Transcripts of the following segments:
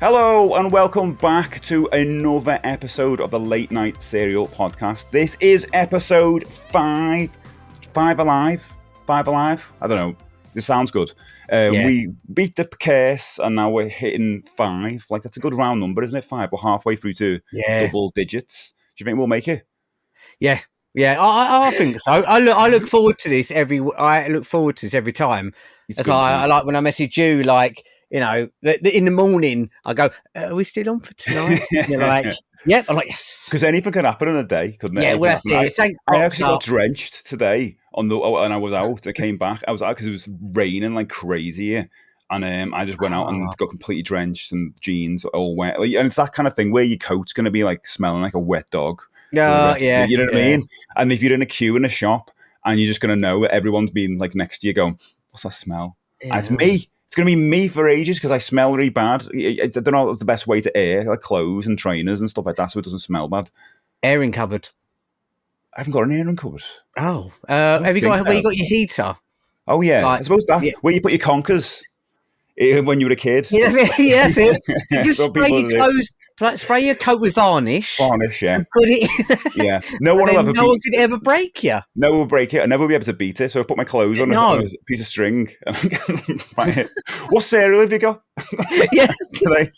Hello and welcome back to another episode of the Late Night Serial Podcast. This is episode 5. 5 alive? 5 alive? I don't know. This sounds good. We beat the curse and now we're hitting 5. Like, that's a good round number, isn't it? 5. We're halfway through to double digits. Do you think we'll make it? Yeah, I think so. I look forward to this every time. It's I like when I message you, like, you know, in the morning, I go, "Are we still on for tonight?" And you're like, "Yep." I'm like, "Yes," because anything can happen in a day, couldn't it? Yeah, well, that's it. I actually got drenched today and I was out. I came back. I was out because it was raining like crazy here. And I just went out and got completely drenched and jeans all wet. Like, and it's that kind of thing where your coat's going to be like smelling like a wet dog. You know what I mean? And if you're in a queue in a shop and you're just going to know that everyone's been like next to you going, what's that smell? Yeah. And it's me. It's going to be me for ages because I smell really bad. I don't know the best way to air like clothes and trainers and stuff like that so it doesn't smell bad. Airing cupboard. I haven't got an airing cupboard. Oh. Have you got where you got your heater? Oh, yeah. Like, I suppose that where you put your conkers when you were a kid. Yeah, that's it. You just spray your clothes. Like, spray your coat with varnish. Varnish, yeah. Put it. Yeah. No one could ever break you. No one will break it. I'll never be able to beat it. So I put my clothes on a piece of string. And what cereal have you got? Yeah. Today.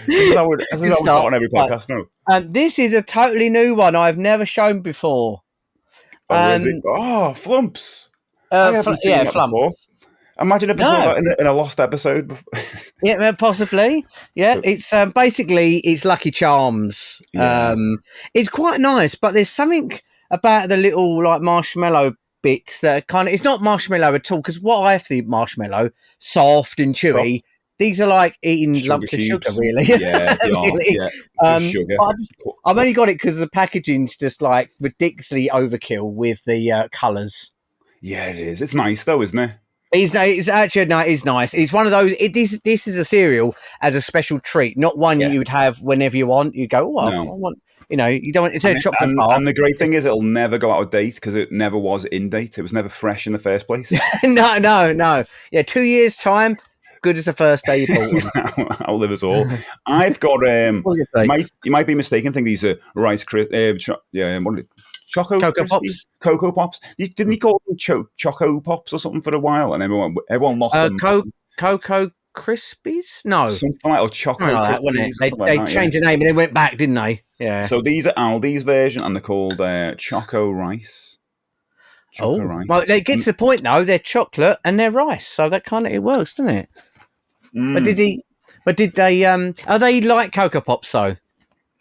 This is how we start on every podcast now. This is a totally new one I've never shown before. Flumps. Flumps. Imagine if I saw that in a lost episode. Yeah, possibly. Yeah, it's basically it's Lucky Charms. Yeah. It's quite nice, but there's something about the little like marshmallow bits that kind of it's not marshmallow at all because what I have to eat marshmallow, soft and chewy. Soft. These are like eating lumps of sugar, really. Yeah, really. Sugar. I've only got it because the packaging's just like ridiculously overkill with the colours. Yeah, it is. It's nice though, isn't it? It's nice. It's one of those. This is a cereal as a special treat, not one you would have whenever you want. You go, I want. You know, you don't want. It's a chocolate bar. And the great thing is, it'll never go out of date because it never was in date. It was never fresh in the first place. No. Yeah, 2 years time. Good as the first day you bought them. I'll live us all. I've got. You might be mistaken. I think these are Rice Krispies. What are they? Cocoa Pops. Didn't he call them Choco Pops or something for a while? And everyone lost them. Cocoa Krispies? No. Something like or Choco Krispies. They changed the name and they went back, didn't they? Yeah. So these are Aldi's version and they're called Choco Rice. Rice. Well, it gets the point though. They're chocolate and they're rice, so that kind of it works, doesn't it? Mm. But did they? Are they like Cocoa Pops though?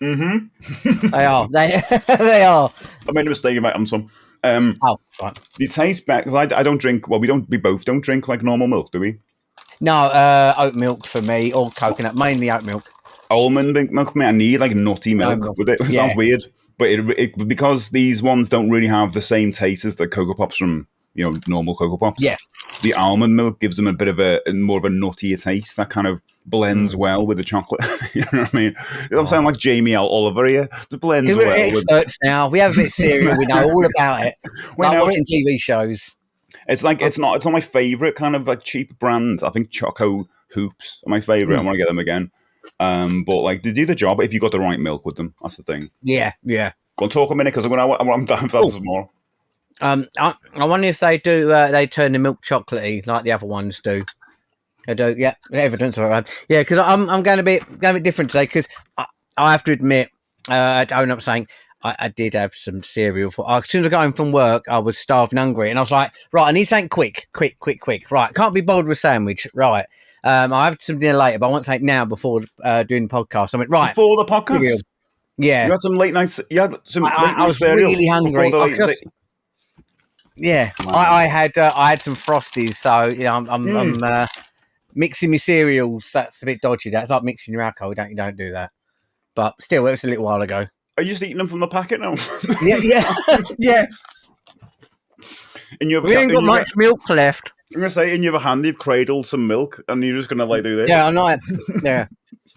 Mm-hmm. They are. They are. I made a mistake about them. Some. Right. They taste better because I don't drink. Well, we both don't drink like normal milk, do we? No, oat milk for me or coconut, mainly oat milk. Almond milk for me. I need like nutty milk with it. It sounds weird, but it because these ones don't really have the same taste as the Cocoa Pops from normal Cocoa Pops. Yeah. The almond milk gives them a bit of more of a nuttier taste that kind of blends well with the chocolate. You know what I mean? I'm sounding like Jamie Oliver here. It blends well. We're experts now. We have a bit of cereal. We know all about it. Watching TV shows. It's like it's not my favorite kind of like cheap brand. I think Choco Hoops are my favorite. I want to get them again. But like they do the job if you got the right milk with them. That's the thing. Yeah. Go on, talk a minute because I'm down for that some more. I wonder if they do. They turn the milk chocolatey like the other ones do. They do, yeah. Evidence of it. Yeah, because I'm going to be different today because I have to admit, I own up saying I did have some cereal. As soon as I got home from work, I was starving, hungry, and I was like, right, I need something quick. Right, can't be bothered with sandwich. Right, I have some dinner later, but I want something now before doing the podcast. I went right before the podcast. Cereal. Yeah, you had some late nights. You had some. I was really hungry. Yeah, wow. I had some Frosties, so I'm mixing my cereals. That's a bit dodgy. That's like mixing your alcohol. You don't do that. But still, it was a little while ago. Are you just eating them from the packet now? Yeah. We ain't got much milk left. I'm gonna say, in your hand, you've cradled some milk, and you're just gonna like do this. Yeah, I know. Yeah.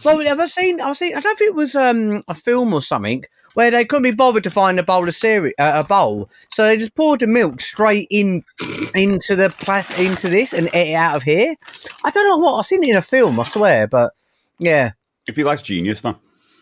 Well, I don't think it was a film or something where they couldn't be bothered to find a bowl of cereal, a bowl, so they just poured the milk straight into this and ate it out of here. I don't know what I've seen it in a film, I swear, but yeah. I feel that's genius. That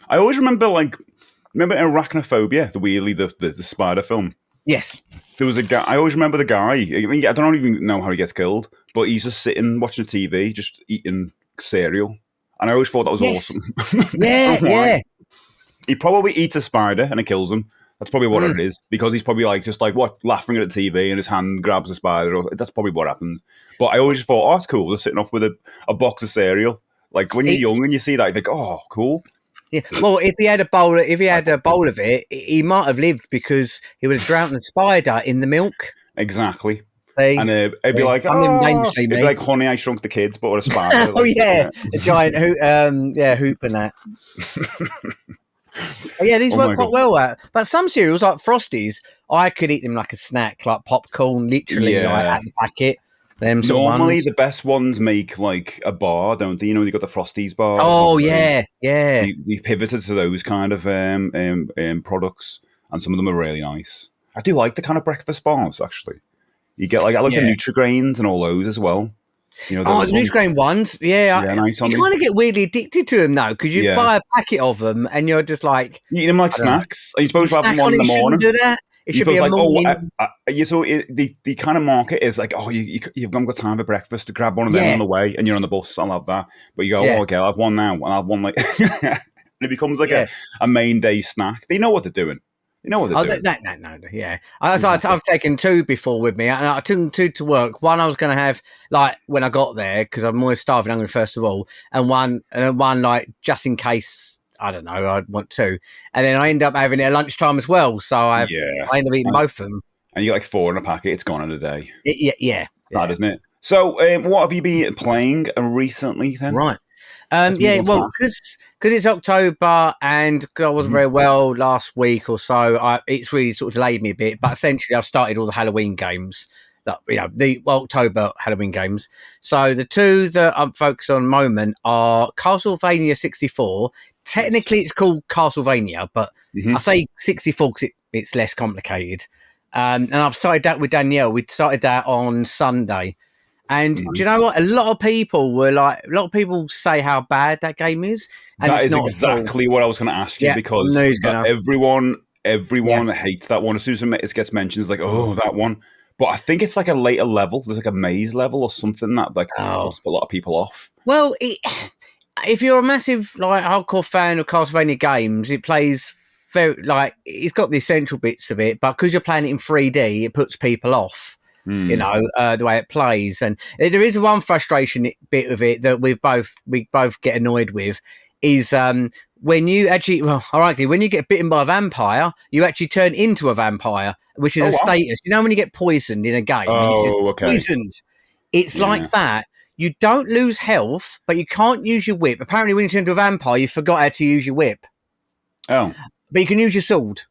I always remember Arachnophobia, the spider film. Yes. There was a guy. I always remember the guy. I mean, I don't even know how he gets killed, but he's just sitting watching TV, just eating cereal, and I always thought that was awesome. Yeah. He probably eats a spider and it kills him. That's probably what it is, because he's probably laughing at the TV and his hand grabs the spider. That's probably what happens. But I always thought, oh, that's cool. They're sitting off with a box of cereal. Like when you're young and you see that, you're like, oh, cool. Yeah. Well, if he had a bowl of it, he might have lived because he would have drowned the spider in the milk. Exactly. See? And it'd be like, it'd be like Honey, I Shrunk the Kids, but with a spider. Oh yeah, a giant hoop and that. Yeah, these work quite well. But some cereals like Frosties, I could eat them like a snack, like popcorn, literally like at the packet. Normally, the best ones make like a bar, don't they? You know, they got the Frosties bar. Oh yeah. We've pivoted to those kind of products, and some of them are really nice. I do like the kind of breakfast bars. Actually, you get I like the Nutri-Grains and all those as well. You know, the Nutri-Grain ones, nice. You kind of get weirdly addicted to them though, because you buy a packet of them and you're just like you eat them like snacks. Are you supposed to have them one in the morning? Do that. It should be a morning. The kind of market is like, you've not got time for breakfast, to grab one of them on the way, and you're on the bus. I'll have that. But you go, okay, I'll have one now, and I'll have one and it becomes like a main day snack. They know what they're doing. You know what they're doing. No, yeah. I've taken two before with me, and I took them two to work. One I was going to have like when I got there, because I'm always starving hungry first of all, and one like just in case. I don't know, I'd want two. And then I end up having it at lunchtime as well. So I end up eating both of them. And you get like 4 in a packet, it's gone in a day. Yeah. It's bad, isn't it? So what have you been playing recently then? Right. Well, because it's October and I wasn't very well last week or so, it's really sort of delayed me a bit. But essentially, I've started all the Halloween games. The October Halloween games. So the two that I'm focused on at the moment are Castlevania 64. Technically, it's called Castlevania, but I say 64 because it's less complicated. And I've started that with Danielle. We started that on Sunday. And do you know what? A lot of people say how bad that game is. And that is exactly what I was going to ask you, because everyone hates that one. As soon as it gets mentioned, it's like, oh, that one. But I think it's like a later level. There's like a maze level or something that puts a lot of people off. Well, if you're a massive hardcore fan of Castlevania games, it plays very it's got the essential bits of it, but because you're playing it in 3D, it puts people off. You know, the way it plays, and there is one frustration bit of it that we both get annoyed with is when you actually, when you get bitten by a vampire, you actually turn into a vampire, which is a status. You know, when you get poisoned in a game, poisoned, it's like that. You don't lose health, but you can't use your whip. Apparently, when you turn into a vampire, you forgot how to use your whip. Oh, but you can use your sword.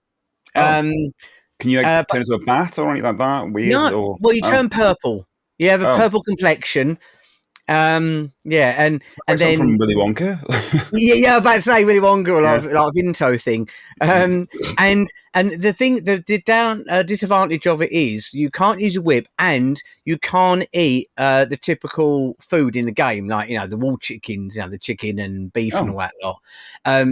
Can you turn into a bat or anything like that? Weird. No, you turn purple. You have a purple complexion. And then from Willy Wonka. I'm about to say Willy Wonka or like Vinto thing. And the thing, the disadvantage of it is you can't use a whip and you can't eat the typical food in the game, like the wall chickens, the chicken and beef and all that lot.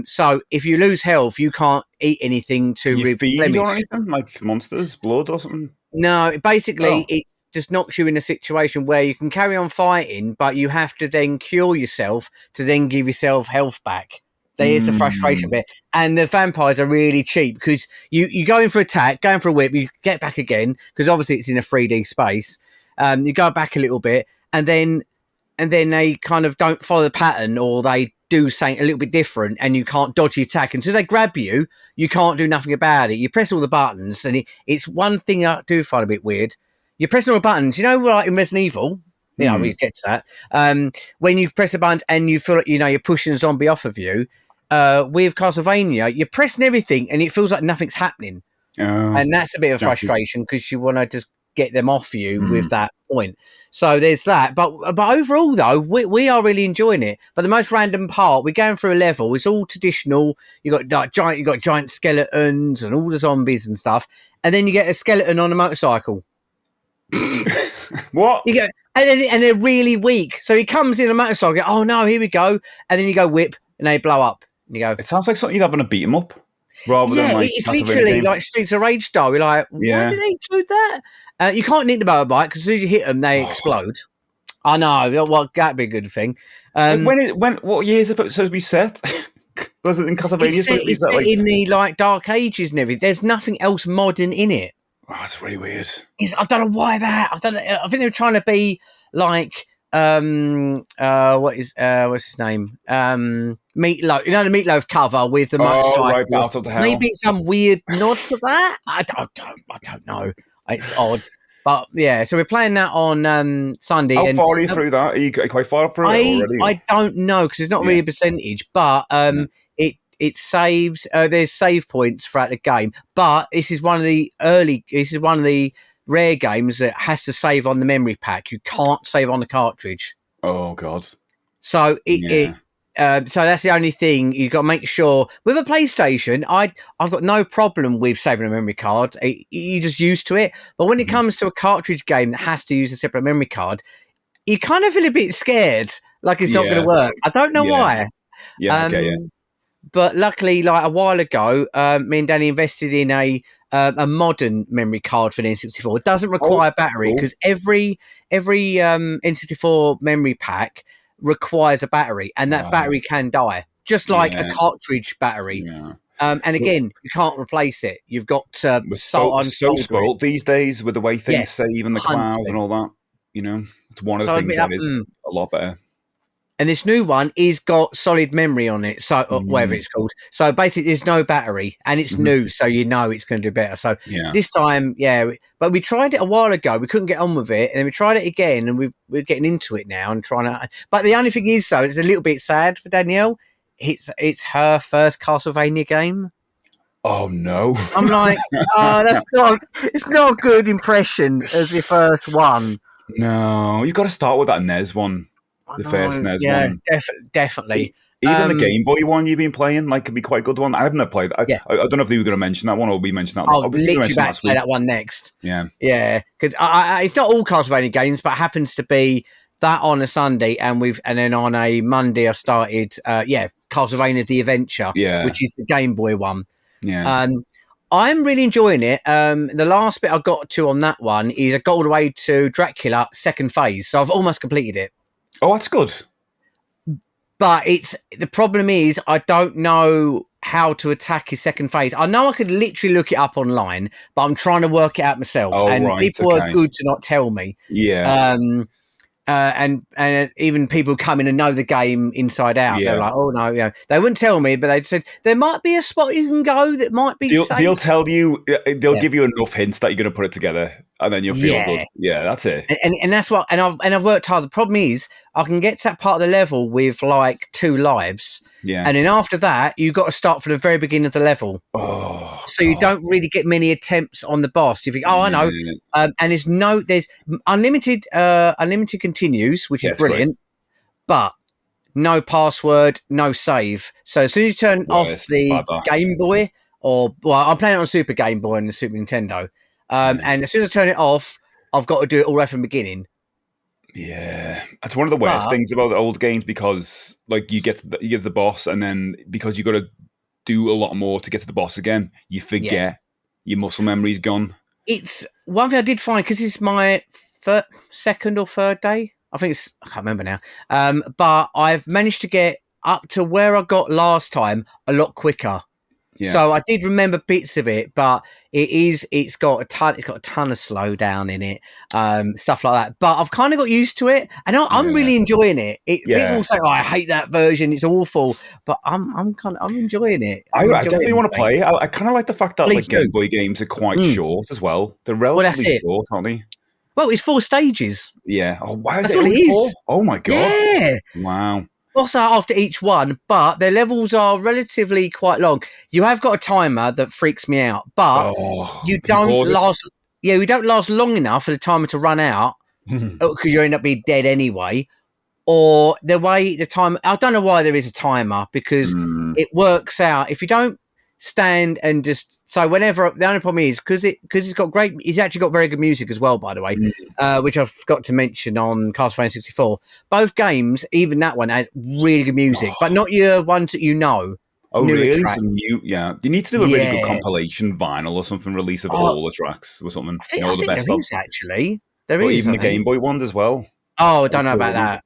So if you lose health, you can't eat anything to feed or anything like monsters, blood or something. No, basically it just knocks you in a situation where you can carry on fighting, but you have to then cure yourself to then give yourself health back. There's the frustration bit. And the vampires are really cheap because you go in for attack, going for a whip, you get back again, because obviously it's in a 3D space. You go back a little bit, and then they kind of don't follow the pattern, or they do something a little bit different, and you can't dodge the attack. Until they grab you, you can't do nothing about it. You press all the buttons, and it's one thing I do find a bit weird. You're pressing all the buttons, like in Resident Evil, we get to that. When you press the buttons and you feel like, you're pushing a zombie off of you, with Castlevania, you're pressing everything and it feels like nothing's happening. And that's a bit of frustration because you want to just get them off you with that point. So there's that. But overall, though, we are really enjoying it. But the most random part, we're going through a level. It's all traditional. You got giant skeletons and all the zombies and stuff, and then you get a skeleton on a motorcycle. What? You go, and they're really weak. So he comes in a motorcycle. Go, oh no, here we go, and then you go whip, and they blow up. And you go. It sounds like something you'd have in a beat 'em up, rather than like it's literally like Streets of Rage style. You're like, why did they include that? You can't nick the motorbike because as soon as you hit them, they explode. I know. Well, that'd be a good thing. What year is it supposed to be set? Was it in Castlevania? It's set in the like Dark Ages and everything. There's nothing else modern in it. Oh, that's really weird. I don't know why that. I think they were trying to be like what's his name? Meatloaf. You know the Meatloaf cover with the motorcycle. Right, Out of the Hell. Maybe it's some weird nod to that. I don't know. It's odd. But yeah, so we're playing that on Sunday. How far are you through that? Are you quite far through it already? I don't know because it's not really a percentage, but it saves. There's save points throughout the game, but this is one of the rare games that has to save on the memory pack. You can't save on the cartridge. Oh God! So so that's the only thing you've got to make sure. With a PlayStation, I've got no problem with saving a memory card. You're just used to it. But when it comes to a cartridge game that has to use a separate memory card, you kind of feel a bit scared, like it's not going to work. I don't know why. Yeah, okay, But luckily, like a while ago, me and Danny invested in a modern memory card for the N64. It doesn't require battery because every N64 memory pack requires a battery, and that battery can die, just like a cartridge battery. Yeah. And again, you can't replace it. You've got to so spoiled these days with the way things save in the clouds and all that. You know, it's one of the things that is a lot better. And this new one is got solid memory on it, so whatever it's called. So basically, there's no battery, and it's new, so you know it's going to do better. So this time, but we tried it a while ago. We couldn't get on with it, and then we tried it again, and we're getting into it now and trying to. But the only thing is, though, it's a little bit sad for Danielle. It's her first Castlevania game. Oh no! I'm like, it's not a good impression as your first one. No, you've got to start with that NES one. The first NES one. Definitely. Even the Game Boy one you've been playing, like, could be quite a good one. I haven't played that. I don't know if you were going to mention that one or we mentioned that one. I'll literally about to say that one next. Yeah. Yeah. Because it's not all Castlevania games, but it happens to be that on a Sunday, and then on a Monday I started, Castlevania The Adventure, which is the Game Boy one. Yeah. I'm really enjoying it. The last bit I got to on that one is I got all the way to Dracula second phase, so I've almost completed it. Oh, that's good. But the problem is I don't know how to attack his second phase. I know I could literally look it up online, but I'm trying to work it out myself. People are good to not tell me. Yeah. And even people come in and know the game inside out. They're like, oh no, they wouldn't tell me, but they said there might be a spot you can go that might be safe. They'll tell you, they'll give you enough hints that you're going to put it together, and then you'll feel good. Yeah, that's it. And that's what. And I've worked hard. The problem is, I can get to that part of the level with like 2 lives. Yeah. And then after that, you've got to start from the very beginning of the level. Oh, so you don't really get many attempts on the boss. You think, I know. And there's unlimited continues, which is brilliant, but no password, no save. So as soon as you turn off the Game Boy, I'm playing it on Super Game Boy and the Super Nintendo, and as soon as I turn it off, I've got to do it all right from the beginning. Yeah, that's one of the worst things about old games, because like you get to the boss, and then because you got to do a lot more to get to the boss again, you forget your muscle memory's gone. It's one thing I did find, because it's my second or third day. I can't remember now. But I've managed to get up to where I got last time a lot quicker. Yeah. So I did remember bits of it, but it's got a ton of slowdown in it, stuff like that. But I've kind of got used to it, and I'm really enjoying it. People say, "Oh, I hate that version; it's awful," but I'm enjoying it. I definitely want to play. I kind of like the fact that Game Boy games are quite short as well. They're relatively short, aren't they? Well, it's 4 stages. Yeah. Oh, wow. That's what it is. 4? Oh my god. Yeah. Wow. Also, after each one, but their levels are relatively quite long. You have got a timer that freaks me out, but you don't last. we don't last long enough for the timer to run out because you end up being dead anyway. Or the way the time, I don't know why there is a timer because it works out if you don't stand and just. So whenever the only problem is because it's got great. He's actually got very good music as well, by the way, which I forgot to mention on Castlevania 64. Both games, even that one, has really good music, but not your ones that you know. Oh, really? Tracks. Some new, yeah. You need to do a really good compilation vinyl or something, release of all the tracks or something. I think The best there of. is actually. There Or is, even I the think. Game Boy ones as well. Oh, I don't know about that.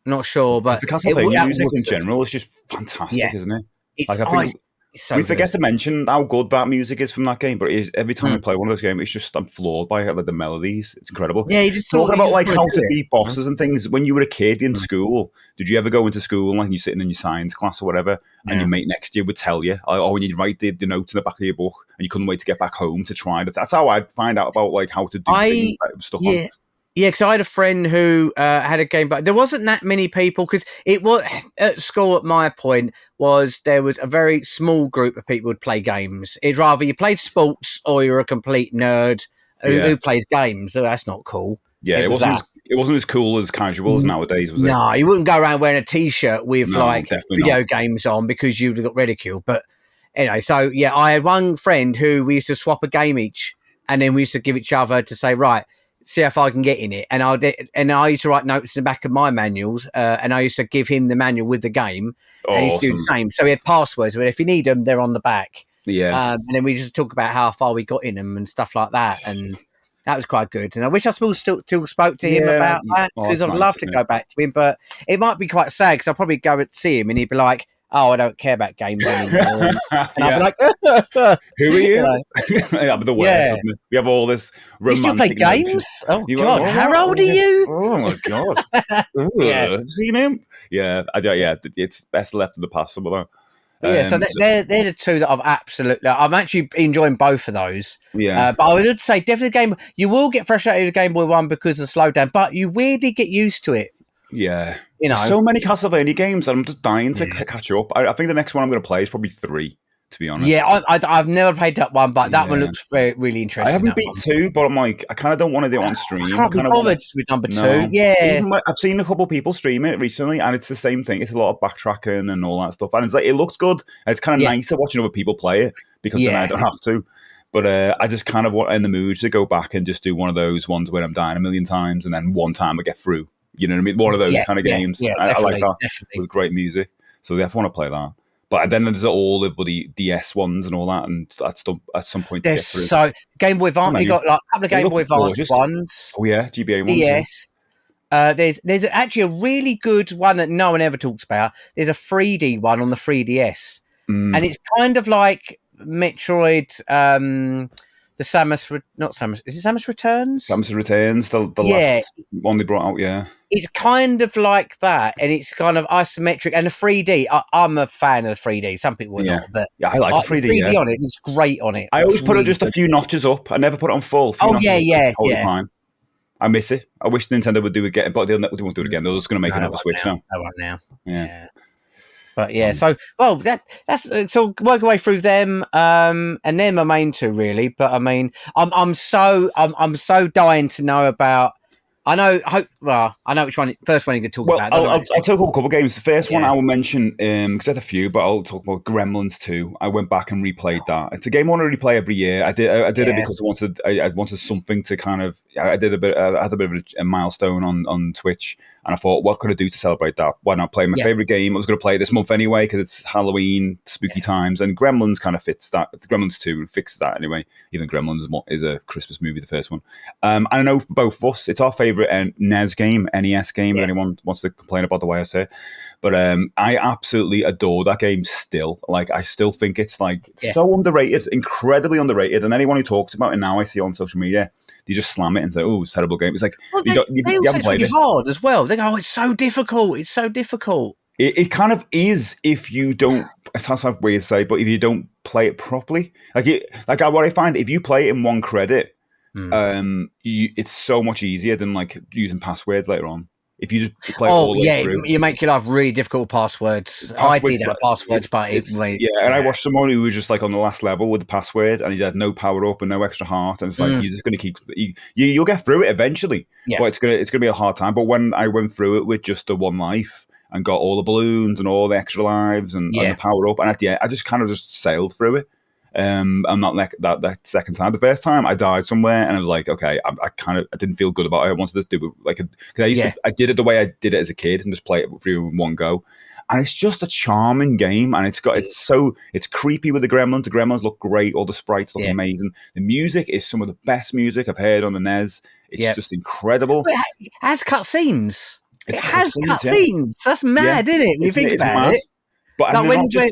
Not sure, Because but the Castlevania music in good. general is just fantastic, isn't it? It's, Like, I think it's so we forget good. to mention how good that music is from that game, but it is, every time I play one of those games, it's just, I'm floored by like, the melodies. It's incredible. Yeah, you just Talking about like you how to beat bosses and things, when you were a kid in school, did you ever go into school and like you're sitting in your science class or whatever, and your mate next to you would tell you, or when you'd write the notes in the back of your book and you couldn't wait to get back home to try it. That's how I'd find out about like how to do things that I was stuck on. Yeah, because I had a friend who had a game, but there wasn't that many people because it was at school. At my point, there was a very small group of people who'd play games. It's rather you played sports or you're a complete nerd who plays games. So that's not cool. Yeah, it wasn't as cool as casual as nowadays, was it? No, you wouldn't go around wearing a T-shirt with video not. games on because you'd have got ridiculed. But anyway, so yeah, I had one friend who we used to swap a game each, and then we used to give each other to say, right, see if I can get in it. And I used to write notes in the back of my manuals, and I used to give him the manual with the game, and he used to do the same. So he had passwords, but if you need them, they're on the back. Yeah. And then we just talk about how far we got in them and stuff like that, and that was quite good. And I wish I still spoke to him about that because I'd love to go back to him, but it might be quite sad because I'll probably go and see him and he'd be like, "Oh, I don't care about games anymore." And I'd be like, "Who are you?" That'd be the worst. We have all this romantic. You still play games? Oh God, how old are you? Oh my God. Yeah, seen him? Yeah, it's best left in the past. Some of that. So they're the two that I'm actually enjoying both of those. Yeah, but I would say definitely Game Boy. You will get frustrated with the Game Boy one because of the slowdown, but you weirdly get used to it. Yeah, there's so many Castlevania games, and I'm just dying to catch up. I think the next one I'm going to play is probably 3. To be honest, yeah, I've never played that one, but that one looks really interesting. I haven't beat 2, but I'm like, I kind of don't want to do it on stream. I can't be bothered with number 2. Yeah, I've seen a couple of people stream it recently, and it's the same thing. It's a lot of backtracking and all that stuff, and it's like it looks good. And it's kind of nicer watching other people play it because then I don't have to. But I just kind of want in the mood to go back and just do one of those ones where I'm dying a million times, and then one time I get through. You know what I mean? One of those kind of games. Yeah, I like that with great music. So I definitely want to play that. But then there's all the bloody DS ones and all that, and at some point to get through. So Game Boy Advance, you got like a couple of Game Boy Advance ones. Oh yeah, GBA ones. DS. There's actually a really good one that no one ever talks about. There's a 3D one on the 3DS, and it's kind of like Metroid. The Samus, not Samus. Is it Samus Returns? Samus Returns, the last one they brought out. Yeah, it's kind of like that, and it's kind of isometric and the 3D. I'm a fan of the 3D. Some people are not, but I like the 3D. The 3D on it, it's great on it. I always put it just a few notches up. I never put it on full. Fine. I miss it. I wish Nintendo would do it again, but they won't do it again. They're just going to make another Switch now. I won't now. Yeah. But so that's so work our way through them, and they're my main two really. But I mean, I'm so dying to know about. I know which one. First one you could talk about. I'll talk about a couple of games. The first one I will mention because I had a few, but I'll talk about Gremlins 2. I went back and replayed that. It's a game I want to replay every year. I did it because I wanted something to kind of. I had a bit of a milestone on Twitch, and I thought, what could I do to celebrate that? Why not play my favorite game? I was going to play it this month anyway because it's Halloween, spooky times, and Gremlins kind of fits that. Gremlins 2 fixes that anyway. Even Gremlins is a Christmas movie, the first one. And I know for both of us, it's our favorite NES game, if anyone wants to complain about the way I say it. But I absolutely adore that game still. Like, I still think it's like so underrated, incredibly underrated. And anyone who talks about it now, I see on social media, you just slam it and say, "Oh, it's a terrible game." It's like they haven't played it. Hard as well. They go, "Oh, it's so difficult. It's so difficult." It kind of is if you don't. It sounds like weird to say, but if you don't play it properly, what I find, if you play it in one credit, it's so much easier than like using passwords later on. If you just play it Oh all the way yeah, through. you make your life really difficult. Passwords. I did have passwords, but and I watched someone who was just like on the last level with the password, and he had no power up and no extra heart, and it's like you're just going to keep you'll get through it eventually, but it's gonna be a hard time. But when I went through it with just the one life and got all the balloons and all the extra lives and the power up, and at the end I just kind of just sailed through it. I'm not like that second time. The first time I died somewhere, and I was like, okay, I didn't feel good about it. I wanted to do it like because I did it the way I did it as a kid and just play it through in one go. And it's just a charming game, and it's creepy with the Gremlins. The Gremlins look great. All the sprites look amazing. The music is some of the best music I've heard on the NES. It's just incredible. But it has cutscenes. It has cutscenes. That's mad, isn't it? When you think about it. But like when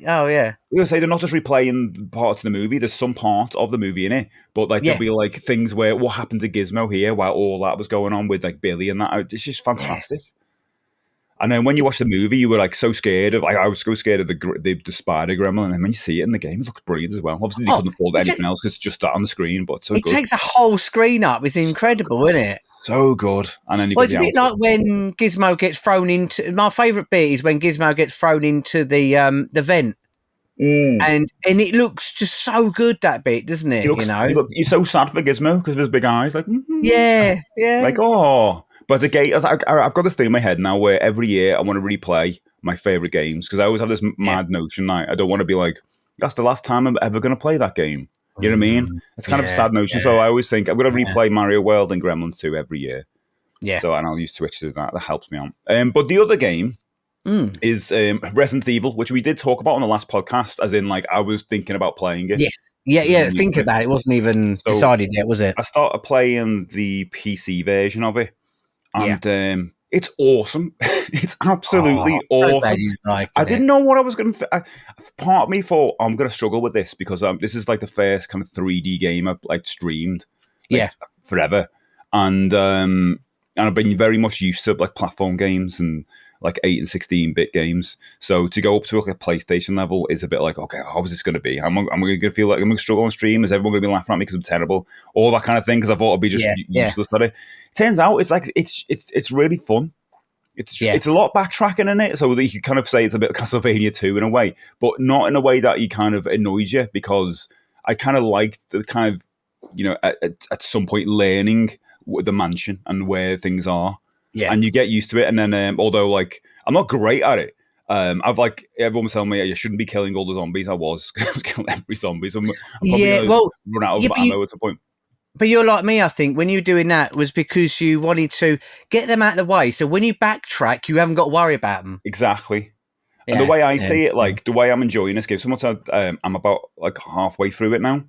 oh yeah, we're gonna say they're not just replaying parts of the movie. There's some part of the movie in it, but like there'll be like things where what happened to Gizmo here while all that was going on with like Billy and that. It's just fantastic. And then when you watch the movie, you were like so scared of. Like I was so scared of the spider gremlin, and then when you see it in the game, it looks brilliant as well. Obviously, they couldn't afford anything else because it's just that on the screen. But it takes a whole screen up. It's incredible, isn't it? So good. And then it's a bit like when Gizmo gets thrown into. My favourite bit is when Gizmo gets thrown into the vent. And it looks just so good, that bit, doesn't it? You're so sad for Gizmo because of his big eyes. Like yeah. Like but again, I've got this thing in my head now where every year I want to replay my favorite games because I always have this mad notion. Like I don't want to be like that's the last time I'm ever going to play that game. You know what I mean? It's kind of a sad notion. So I always think I'm going to replay Mario World and Gremlins 2 every year. Yeah. So and I'll use Twitch to do that. That helps me out. But the other game. Is Resident Evil, which we did talk about on the last podcast, as in like I was thinking about playing it. Yes. Yeah. Think about it. It wasn't even decided yet, was it? I started playing the PC version of it, and it's awesome. It's absolutely awesome. I didn't know what I was going to. Part of me thought I'm going to struggle with this because this is like the first kind of 3D game I've like streamed, forever, and I've been very much used to like platform games and like 8 and 16-bit games. So to go up to like a PlayStation level is a bit like, okay, how is this going to be? I'm going to feel like I'm going to struggle on stream. Is everyone going to be laughing at me because I'm terrible? All that kind of thing because I thought I'd be just useless at it. Turns out it's like it's really fun. It's a lot of backtracking in it, so that you could kind of say it's a bit of Castlevania 2 in a way, but not in a way that you kind of annoys you because I kind of liked the kind of, at some point learning the mansion and where things are. Yeah, and you get used to it, and then although like I'm not great at it, I've like everyone was telling me you shouldn't be killing all the zombies. I was killing every zombie. So I'm probably run out of ammo at a point. But you're like me, I think. When you were doing that was because you wanted to get them out of the way. So when you backtrack, you haven't got to worry about them. Exactly. And the way I see it, like the way I'm enjoying this game, someone said I'm about like halfway through it now.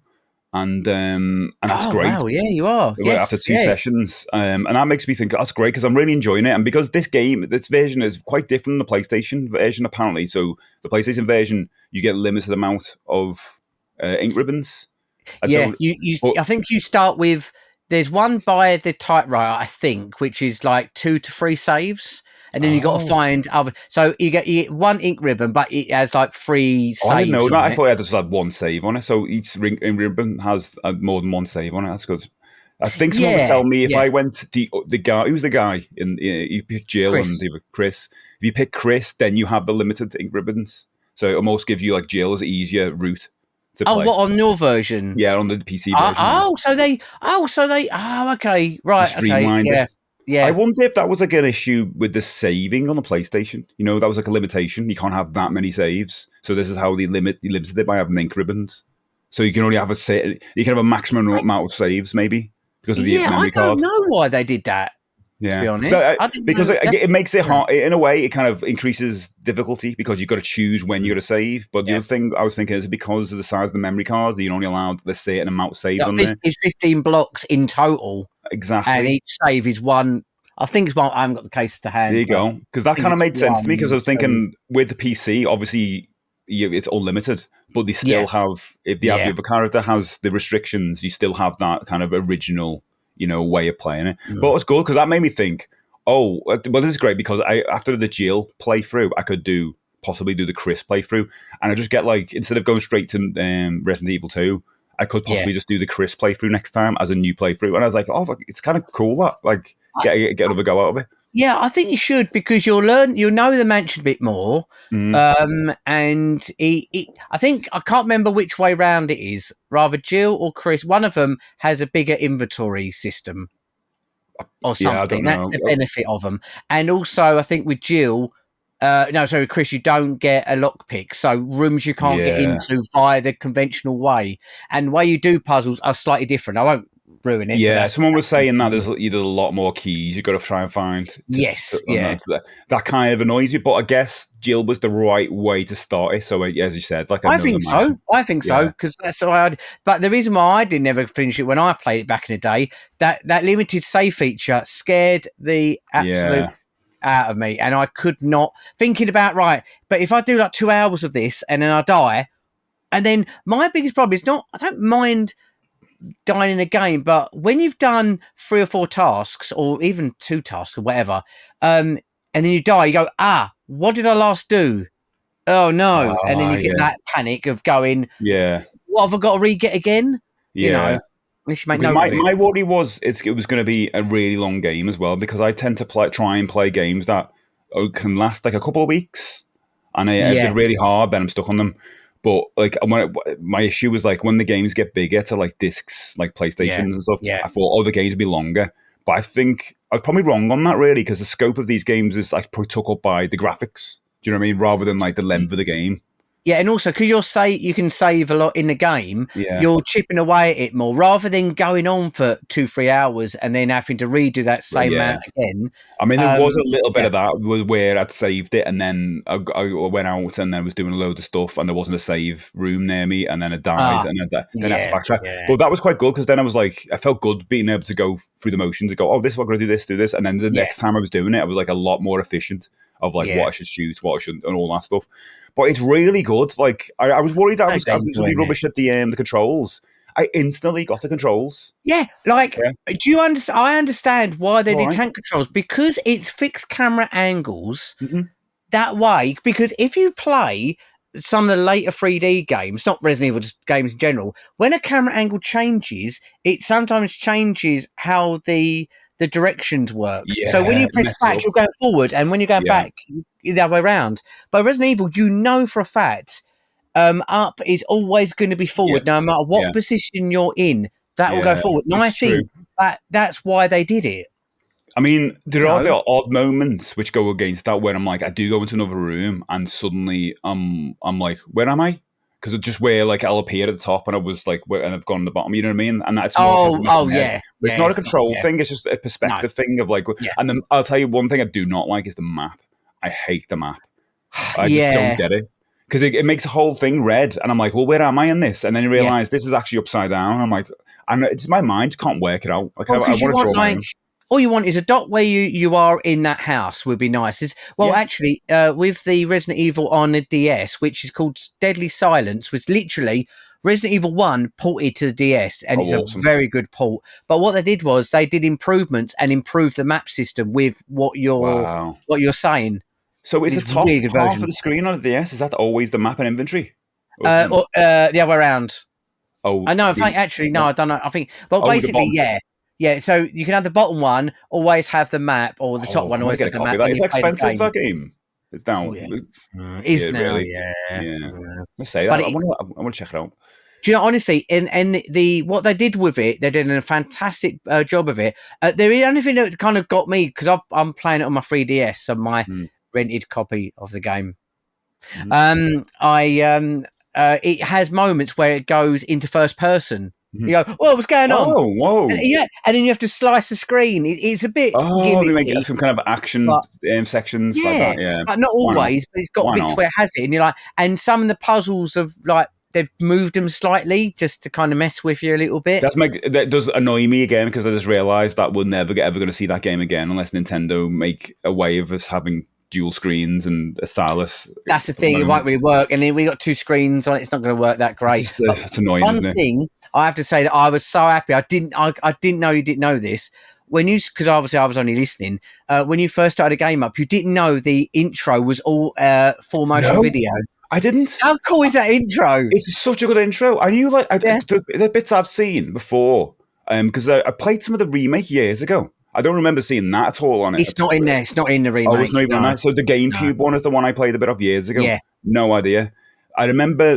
And that's great. Wow, yeah, you are. After 2 sessions, and that makes me think that's great because I'm really enjoying it. And because this version is quite different than the PlayStation version, apparently. So the PlayStation version, you get limited amount of ink ribbons. I think you start with. There's one by the typewriter, I think, which is like 2 to 3 saves. And then you got to find other. So you get 1 ink ribbon, but it has like 3 saves. I didn't know that. I thought it just had 1 save on it. So each ink ribbon has more than 1 save on it. That's good. I think someone was telling me if I went the guy, who's the guy you pick Jill and Chris. If you pick Chris, then you have the limited ink ribbons. So it almost gives you like Jill's easier route to play. What on your version? Yeah, on the PC version. Okay, right, streamlined it. Yeah. I wonder if that was like an issue with the saving on the PlayStation. That was like a limitation. You can't have that many saves. So this is how they limited it by having ink ribbons. So you can only have you can have a maximum amount of saves, maybe because of the memory card. I don't know why they did that. Yeah, to be honest, because it makes it hard in a way. It kind of increases difficulty because you've got to choose when you're going to save. But the other thing I was thinking is because of the size of the memory card, you're only allowed a certain amount of saves on there. It's 15 blocks in total. Exactly, and each save is 1. I think it's 1. I haven't got the case to hand. There you go, because that kind of made sense to me. Because I was thinking with the PC, obviously it's unlimited, but they still have if the other character has the restrictions, you still have that kind of original. Way of playing it. But it was good because that made me think, this is great because after the Jill playthrough, I could possibly do the Chris playthrough, and I just get like, instead of going straight to Resident Evil 2, I could possibly just do the Chris playthrough next time as a new playthrough. And I was like, it's kind of cool that, like, get another go out of it. Yeah, I think you should, because you'll know the mansion a bit more. Mm. And I think, I can't remember which way round it is, rather Jill or Chris. One of them has a bigger inventory system or Yeah, I something. don't That's know. the benefit of them. And also, I think with Jill, no, sorry, Chris, you don't get a lockpick. So rooms you can't get Yeah. into via the conventional way. And the way you do puzzles are slightly different. I won't ruin it, but Yeah, that's someone was saying that there's a lot more keys you've got to try and find. yes, And yeah. that kind of annoys me. But I guess Jill was the right way to start it. So as you said, it's like I another think mansion. so. I think so, Yeah, because that's why but the reason why I didn't ever finish it when I played it back in the day, that limited save feature scared the absolute yeah, out of me, and I could not thinking about right. But if I do like 2 hours of this and then I die, and then my biggest problem is not I don't mind dying in a game, but when you've done 3 or 4 tasks or even 2 tasks or whatever, and then you die, you go, what did I last do? Oh no! And then you get yeah, that panic of going, yeah, what have I got to re-get again? You know, yeah. you should make Because note my, of it. my worry was it was going to be a really long game as well, because I tend to try and play games that can last like a couple of weeks, and if Yeah, they're really hard, then I'm stuck on them. But like my issue was like when the games get bigger to like discs, like yeah, PlayStations and stuff, yeah. I thought the games would be longer. But I think I was probably wrong on that, really, because the scope of these games is like probably took up by the graphics. Do you know what I mean? Rather than like the length of the game. Yeah, and also because you can save a lot in the game, Yeah. you're chipping away at it more rather than going on for 2-3 hours and then having to redo that Well, same yeah. amount again. I mean, there was a little bit Yeah. of that where I'd saved it, and then I went out and then was doing a load of stuff, and there wasn't a save room near me, and then it died, Ah, and then I had to yeah, backtrack. yeah. But that was quite good, because then I was like, I felt good being able to go through the motions and go, this is what I'm going to do this, and then the Yeah, next time I was doing it, I was like a lot more efficient of like what yeah. I should shoot, what I should, and all that stuff. But it's really good. Like I was worried I I was don't going to be enjoy it. rubbish at the controls. I instantly got the controls. Yeah, like, Yeah, do you understand? I understand why it's they all did right. tank controls, because it's fixed camera angles Mm-hmm. that way. Because if you play some of the later 3D games, not Resident Evil, just games in general, when a camera angle changes, it sometimes changes how the directions work. So when Yeah, you it press messes back, up. you're going forward, and when you're going Yeah, back, the other way around. But Resident Evil, you know for a fact, up is always going to be yeah, forward, no matter what yeah, position you're in. That will go yeah. forward, and I It's true. think that's why they did it. I mean, there You are the know? odd moments which go against that, where I'm like, I do go into another room and suddenly I'm like, where am I? Because it's just where like I'll appear at the top and I was like, and I've gone to the bottom. You know what I mean? And that's more because of Oh, my head. yeah, But it's yeah. not a It's not, control yeah, thing. It's just a no, perspective thing of like. yeah, And then I'll tell you one thing I do not like is the map. I hate the map. I just don't yeah, get it. Because it makes the whole thing red, and I'm like, well, where am I in this? And then you yeah. realize this is actually upside down. I'm like, and it's my mind can't work it out. Like Well, I because you want to want draw my like own. all you want is a dot where you are in that house would be nice. Is well, Yeah. actually, with the Resident Evil on the DS, which is called Deadly Silence, was literally Resident Evil 1 ported to the DS, and Oh, it's a awesome. very good port. But what they did was they did improvements and improved the map system with Wow. what you're saying. So is the It's a top really good half of version. the screen on the DS, is that always the map and inventory? Or is it, Or the other way around. oh, I know. In fact, actually, no, I don't know. I think, well, oh, the basically, bottom. yeah, yeah. So you can have the bottom one always have the map, or the top Oh, one I'm going to always get a have the copy map of that. when Is you that play the expensive, game. that game? It's down. Oh yeah, Yeah, is now. really? Yeah, Yeah. yeah. Let's say that. But I want to check it out. do you know, honestly, and the what they did with it, they did a fantastic job of it. The only thing that kind of got me, because I'm playing it on my 3DS, so my Mm. rented copy of the game. Mhm. I it has moments where it goes into first person. You Mhm. go, "Whoa, what's going on?" Oh, And, whoa. yeah, and then you have to slice the screen. It's a bit Oh, they make gimmicky, some kind of action but sections like yeah, that. Yeah. but not Why not? always. But it's got Why bits not? where it has it, and you're like, and some of the puzzles have like they've moved them slightly just to kind of mess with you a little bit. That does annoy me again, because I just realised that we're never ever going to see that game again unless Nintendo make a way of us having dual screens and a stylus. That's the At the thing; it won't moment. really work. And then we got 2 screens on it; it's not going to work that It's great. just But it's annoying, one isn't it? thing I have to say that I was so happy. I didn't know you didn't know this. When you, because obviously I was only listening, when you first started a game up, you didn't know the intro was all full motion No, video. I didn't. How cool is that intro? It's such a good intro. I knew Yeah. the bits I've seen before, because I played some of the remake years ago, I don't remember seeing that at all on it. It's not in there. It's not in the remake. Oh, it's not even on that. So the No. GameCube one is the one I played a bit of years ago. Yeah. No idea. I remember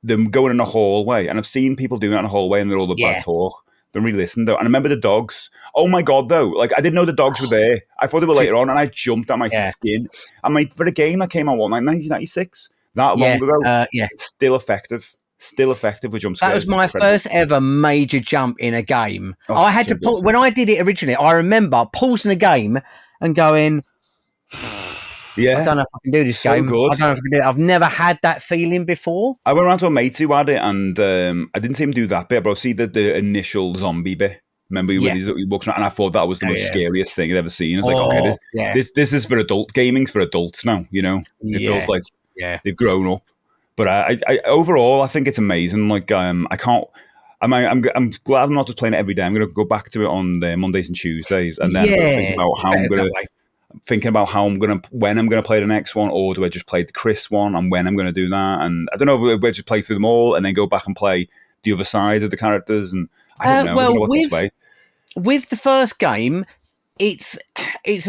them going in a hallway, and I've seen people doing it in a hallway, and they're all the bad talk. Don't really listen though. And I remember the dogs. Oh my god, though! Like I didn't know the dogs were there. I thought they were later on, and I jumped at my skin. And for a game that came out, what, like 1996, that long ago, it's still effective. Still effective with jump scares. That was my first ever major jump in a game. Oh, I had to pause when I did it originally. I remember pausing the game and going, I don't know if I can do this game. Good. I don't know if I can do it. I've never had that feeling before. I went around to a mate who had it, and I didn't see him do that bit, but I see the initial zombie bit. Remember when he walks around, and I thought that was the most scariest thing I'd ever seen. It's like, okay, this is for gaming's for adults now. You know, it feels like they've grown up. But I overall, I think it's amazing. Like, I can't. I'm glad I'm not just playing it every day. I'm going to go back to it on the Mondays and Tuesdays, and then think about how when I'm gonna play the next one, or do I just play the Chris one, and when I'm gonna do that? And I don't know if I just play through them all and then go back and play the other side of the characters. And I don't know. Well, I don't know with the first game, it's a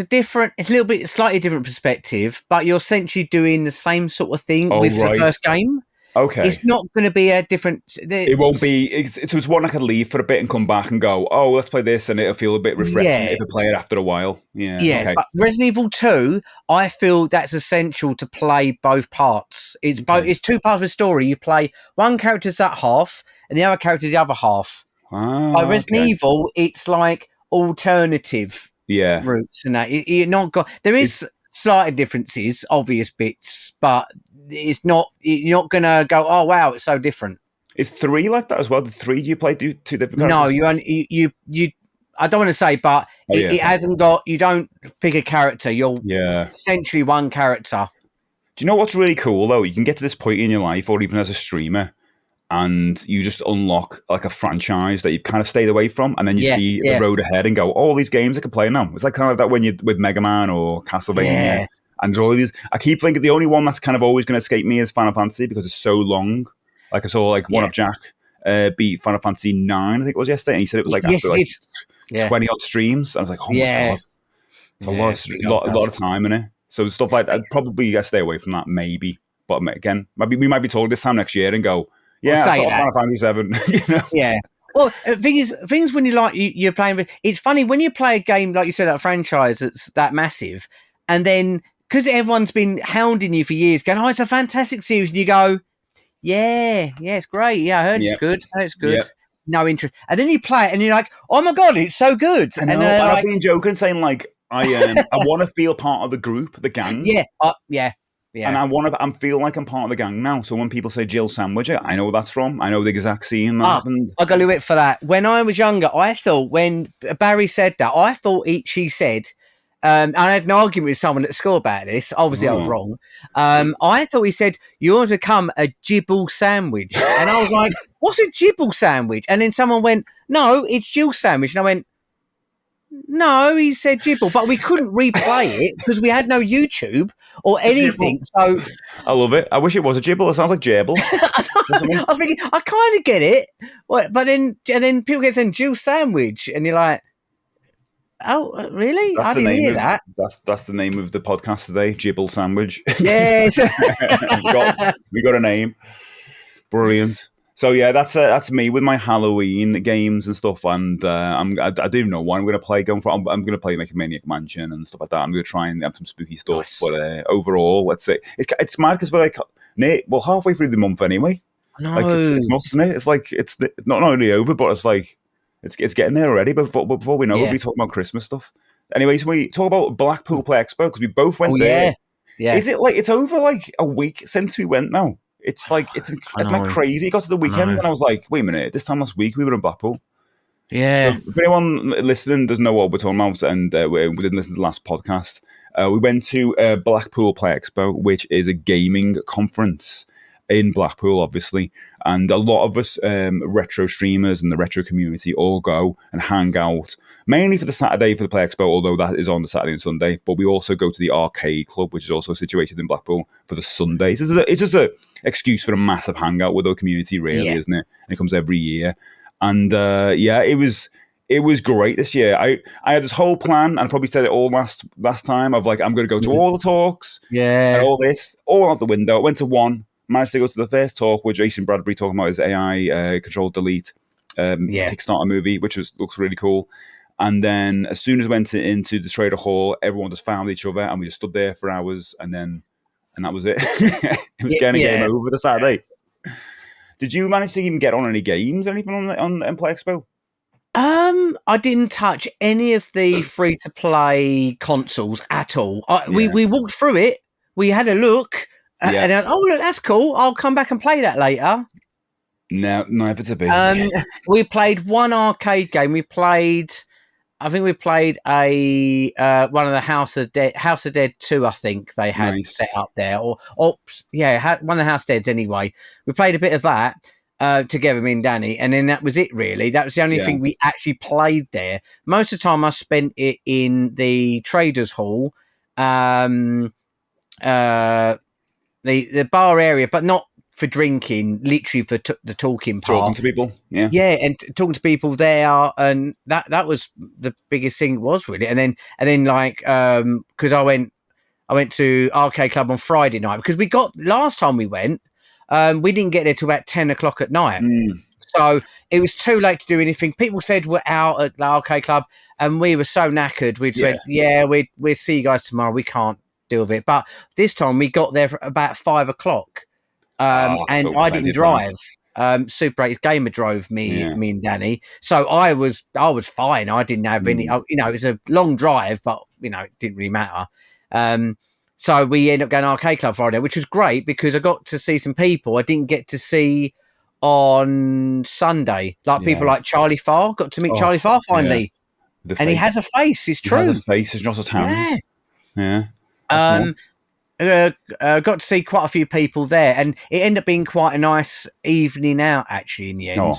little bit slightly different perspective, but you're essentially doing the same sort of thing with the first game. Okay, it's not going to be a different. It won't be. It's one I could leave for a bit and come back and go, oh, let's play this, and it'll feel a bit refreshing if I play it after a while. Yeah. Okay. But Resident Evil 2, I feel that's essential to play both parts. It's both. It's two parts of the story. You play one character's that half, and the other character's the other half. By Resident Evil, it's like alternative routes and that. You're not got. There is slight differences, obvious bits, but it's not. You're not gonna go, oh wow, it's so different. Is 3 like that as well? Did 3 do you play two different characters? No, you. I don't want to say, but it hasn't got. You don't pick a character. You're essentially one character. Do you know what's really cool though? You can get to this point in your life, or even as a streamer, and you just unlock like a franchise that you've kind of stayed away from, and then you see the road ahead and go, all these games I can play now. It's like kind of that when you with Mega Man or Castlevania, and all of these. I keep thinking the only one that's kind of always going to escape me is Final Fantasy because it's so long. Like I saw one of Jack beat Final Fantasy 9, I think it was yesterday, and he said it was like after like 20 odd streams. I was like, oh my god, it's a lot of time in it. So stuff like that, I'd probably stay away from that maybe. But again, we might be told this time next year and go, yeah, I thought Final Fantasy 7. You know? Yeah. Well, things when you're playing. It's funny when you play a game like you said, a franchise that's that massive, and then because everyone's been hounding you for years, going, "Oh, it's a fantastic series," and you go, "Yeah, it's great. Yeah, I heard it's good. It's good." Yep. No interest, and then you play it, and you're like, "Oh my god, it's so good!" I know, and I've been joking, saying like, I want to feel part of the group, the gang. Yeah. And I feel like I'm part of the gang now. So when people say Jill Sandwich, I know where that's from. I know the exact scene that happened. I got to it for that. When I was younger, I thought when Barry said that, I thought she said, I had an argument with someone at school about this. Obviously, I was wrong. I thought he said, you want to become a Jibble sandwich. And I was like, what's a Jibble sandwich? And then someone went, no, it's Jill Sandwich. And I went, no, he said Jibble, but we couldn't replay it because we had no YouTube or anything. So I love it. I wish it was a Jibble. It sounds like Jibble. I was thinking, I kind of get it, but then people get saying Jill Sandwich, and you're like, oh, really? I didn't hear that. That's the name of the podcast today, Jibble Sandwich. Yes, we got a name. Brilliant. So yeah, that's me with my Halloween games and stuff, and I don't know what I'm going to play going for. I'm going to play like Maniac Mansion and stuff like that. I'm going to try and have some spooky stuff. Nice. But overall, let's say it's mad because we're like halfway through the month anyway. No, like it's nuts, isn't it? It's like it's not only over, but it's like it's getting there already. But before we know, we'll be talking about Christmas stuff. Anyway, so we talk about Blackpool Play Expo because we both went there. Yeah. Is it like it's over like a week since we went now? It's like it's like crazy. It got to the weekend and I was like, wait a minute, this time last week we were in Blackpool. Yeah. So if anyone listening doesn't know what we're talking about and we didn't listen to the last podcast, we went to Blackpool Play Expo, which is a gaming conference in Blackpool, obviously. And a lot of us retro streamers and the retro community all go and hang out, mainly for the Saturday for the Play Expo, although that is on the Saturday and Sunday. But we also go to the arcade club, which is also situated in Blackpool, for the Sundays. It's just an excuse for a massive hangout with our community, really, isn't it? And it comes every year. And it was It was great this year. I had this whole plan, and I probably said it all last time of like I'm going to go to all the talks and Yeah, all this, all out the window. I went to one, managed to go to the first talk with Jason Bradbury talking about his AI controlled delete yeah, Kickstarter movie, which looks really cool. And then as soon as I went into the trader hall, everyone just found each other, and we just stood there for hours, and that was it. It was yeah, getting a game yeah. over the Saturday. Did you manage to even get on any games or anything on Play Expo? I didn't touch any of the free to play consoles at all. We Yeah. we walked through it. We had a look, Yeah. and oh look, that's cool. I'll come back and play that later. No, never to be. We played one arcade game. I think we played a one of the House of Dead 2. I think they had Nice. set up there, or yeah, one of the House Deads anyway. We played a bit of that together, me and Danny, and then that was it. Really, that was the only thing we actually played there. Most of the time, I spent it in the traders hall, the bar area, but not for drinking, literally for the talking part. Talking to people, yeah, and talking to people there, and that was the biggest thing was really. And then like because I went to Arcade Club on Friday night because we got last time we went, we didn't get there till about 10 o'clock at night. So it was too late to do anything. People said we're out at the Arcade Club, and we were so knackered. We just went, we'll see you guys tomorrow. We can't deal with it. But this time we got there for about 5 o'clock. And I didn't drive. Super 8's gamer drove me and Danny, so I was fine. I didn't have any. It was a long drive, but it didn't really matter. So we ended up going to Arcade Club Friday, which was great because I got to see some people I didn't get to see on Sunday, like people like Charlie Farr. Got to meet Charlie Farr finally, and he has a face. It's true. He has a face. It's not his hands. Yeah. Got to see quite a few people there, and it ended up being quite a nice evening out actually in the end.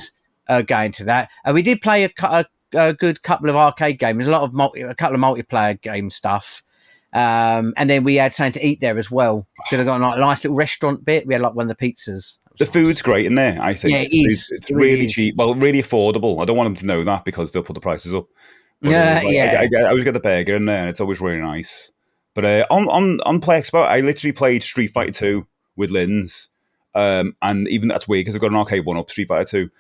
Going to that, we did play a good couple of arcade games, a couple of multiplayer game stuff, and then we had something to eat there as well because I got a nice little restaurant bit. We had like one of the pizzas. The food's great in there, I think. Yeah, it is. It's really cheap. Well, really affordable. I don't want them to know that because they'll put the prices up. But I always get the burger in there, and it's always really nice. But on Play Expo, I literally played Street Fighter 2 with Lynn's, and even that's weird because I've got an arcade one up Street Fighter 2.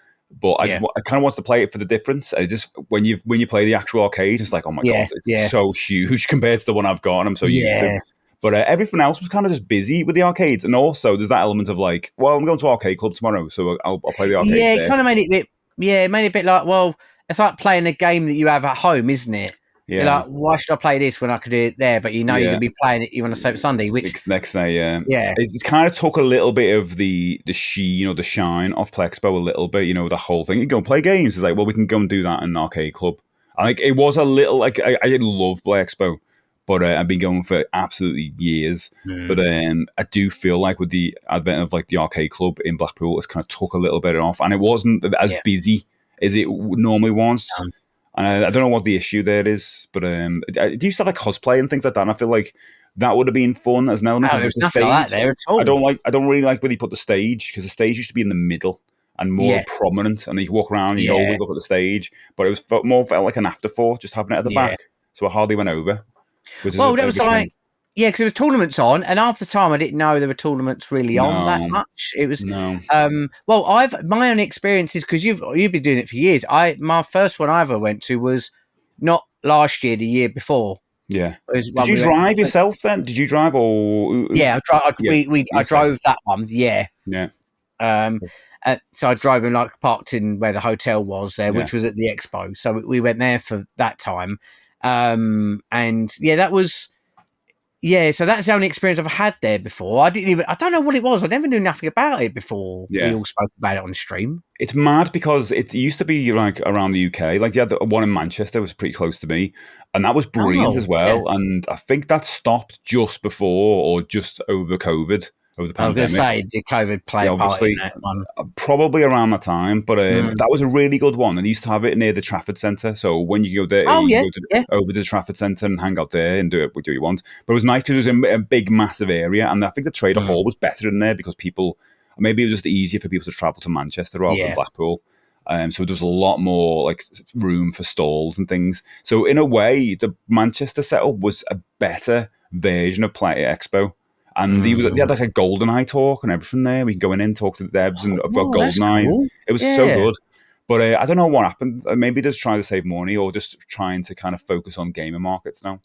But I kind of want to play it for the difference. I just when you play the actual arcade, it's like, oh my god, it's so huge compared to the one I've got, and I'm so used to. But everything else was kind of just busy with the arcades, and also there's that element of like, well, I'm going to Arcade Club tomorrow, so I'll play the arcade. Yeah, it kind of made it a bit like, well, it's like playing a game that you have at home, isn't it? Yeah. You're like, why should I play this when I could do it there? But you're going to be playing it. You want to say Sunday, which next day, it's kind of took a little bit of the sheen or the shine off Play Expo a little bit. The whole thing. You go and play games. It's like, well, we can go and do that in an arcade club. And like, it was a little like I love Play Expo, but I've been going for absolutely years. But I do feel like with the advent of like the arcade club in Blackpool, it's kind of took a little bit off, and it wasn't as busy as it normally was. And I don't know what the issue there is, but do you still like cosplay and things like that? And I feel like that would have been fun as an element. No, there's nothing like that there at all. I don't really like when you put the stage, because the stage used to be in the middle and more prominent, and you can walk around and you always look at the stage. But it was felt like an afterthought, just having it at the back, so I hardly went over. Well, that was like. Yeah, because there was tournaments on, and half the time I didn't know there were tournaments really on that much. It was well, my own experiences, because you've been doing it for years. My first one I ever went to was not last year, the year before. Yeah. Did you drive yourself then? Did you drive or? Yeah, I drove that one. Yeah. Yeah. So I drove in parked in where the hotel was there, which was at the expo. So we went there for that time, and that was. Yeah, so that's the only experience I've had there before. I don't know what it was. I never knew nothing about it before we all spoke about it on stream. It's mad because it used to be like around the UK. Like, the one in Manchester was pretty close to me, and that was brilliant as well. Yeah. And I think that stopped just before or just over COVID. Over the pandemic. I was going to say, did COVID play a part in that one? Probably around that time, but that was a really good one. And they used to have it near the Trafford Centre. So when you go there, go over to the Trafford Centre and hang out there and do what you want. But it was nice because it was a big, massive area. And I think the Trader Hall was better in there because maybe it was just easier for people to travel to Manchester rather than Blackpool. So there's a lot more like room for stalls and things. So in a way, the Manchester setup was a better version of Play Expo. And they had like a GoldenEye talk and everything there. We can go in and talk to the devs and about Oh, that's GoldenEye. cool. It was so Yeah. good. But I don't know what happened. Maybe just trying to save money or just trying to kind of focus on gaming markets now.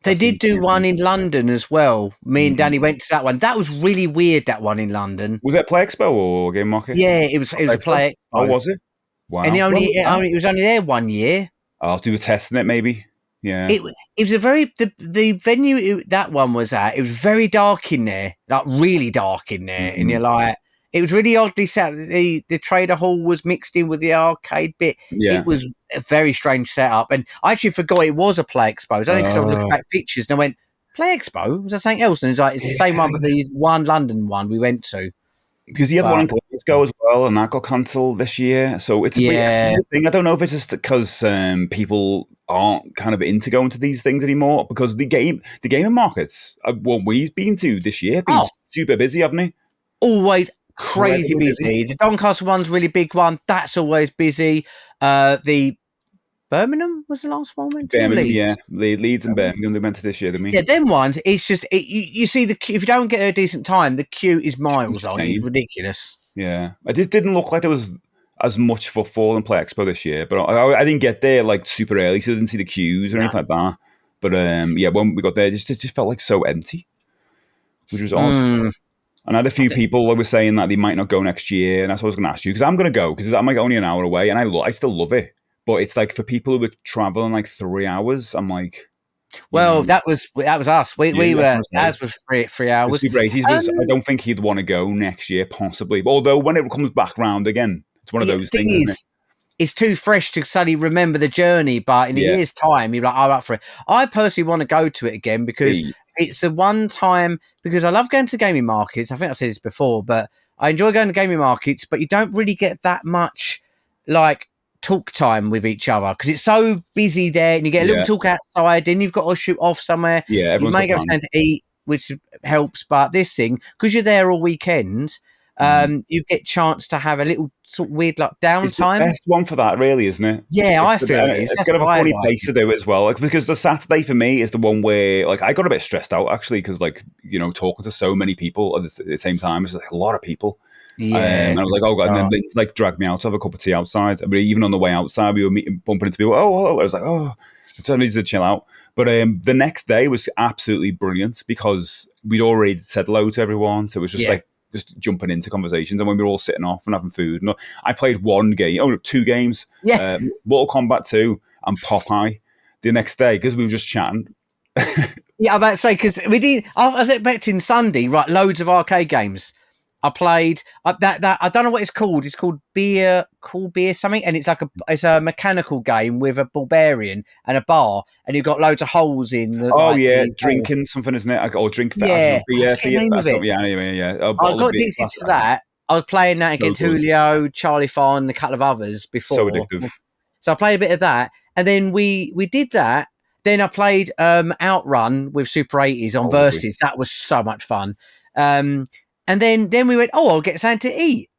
They That did seems to do be one in London as well. Me and Danny went to that one. That was really weird, that one in London. Was it Play Expo or Game Market? Yeah, it was Play a Expo? Play Oh, Expo. was it? And Wow. When was that? it was only there 1 year. I'll do a test in it, maybe. Yeah. It was a very the venue that one was at. It was very dark in there, like really dark in there, and you're like, it was really oddly set. The trader hall was mixed in with the arcade bit. Yeah. It was a very strange setup, and I actually forgot it was a Play Expo. It was only because I was looking back pictures and I went, Play Expo? Was that something else? And it's like it's the same one, but the one London one we went to. Because you had one in Glasgow as well, and that got cancelled this year. So it's a weird thing. I don't know if it's just because people aren't kind of into going to these things anymore. Because the gaming markets, what we've been to this year, have been super busy, haven't they? Always crazy busy. The Doncaster one's a really big one. That's always busy. The Birmingham was the last one we went to. Birmingham, Leeds. Yeah, Leeds and Birmingham they went to this year, didn't we? Yeah, them ones. It's just you see if you don't get a decent time, the queue is miles long. It's ridiculous. Yeah, it just didn't look like there was as much footfall in Play Expo this year. But I didn't get there like super early, so I didn't see the queues or anything like that. But yeah, when we got there, it just felt like so empty, which was odd. And I had a few people that were saying that they might not go next year, and that's what I was going to ask you because I'm going to go because I'm like only an hour away, and I still love it. But it's like for people who were traveling like 3 hours, I'm like, well, that was us. We were as was 3 hours. Super 80s was, I don't think he'd want to go next year, possibly. Although when it comes back round again, it's one of those things. Isn't it? It's too fresh to suddenly remember the journey, but in a year's time, you're like, I'm up for it. I personally want to go to it again because it's the one time because I love going to gaming markets. I think I said this before, but I enjoy going to gaming markets, but you don't really get that much like talk time with each other because it's so busy there and you get a little talk outside, then you've got to shoot off somewhere. You may go something to eat, which helps, but this thing, because you're there all weekend, you get a chance to have a little sort of weird like downtime. It's the best one for that, really, isn't it? Yeah, I feel it's got a funny place to do it as well. Like, because the Saturday for me is the one where like I got a bit stressed out actually because like talking to so many people at the same time, it's like a lot of people. Yeah, and I was like, oh god, and then Lynn's like dragged me out to have a cup of tea outside. I mean, even on the way outside, we were bumping into people. Oh, I was like, I just needed to chill out. But the next day was absolutely brilliant because we'd already said hello to everyone, so it was just like just jumping into conversations. And when we were all sitting off and having food, and I played 2 games, Mortal Kombat 2 and Popeye the next day because we were just chatting. Yeah, I'm about to say because we did. I was expecting Sunday, right? Loads of arcade games. I played that. I don't know what it's called. It's called Beer something, and it's like it's a mechanical game with a barbarian and a bar, and you've got loads of holes in. The, drinking something, isn't it? Or drink beer. Anyway. I got addicted to that. I was playing that against Julio, Charlie Farn, and a couple of others before. So addictive. So I played a bit of that, and then we did that. Then I played Outrun with Super 80s on Versus. That was so much fun. And then we went, I'll get something to eat.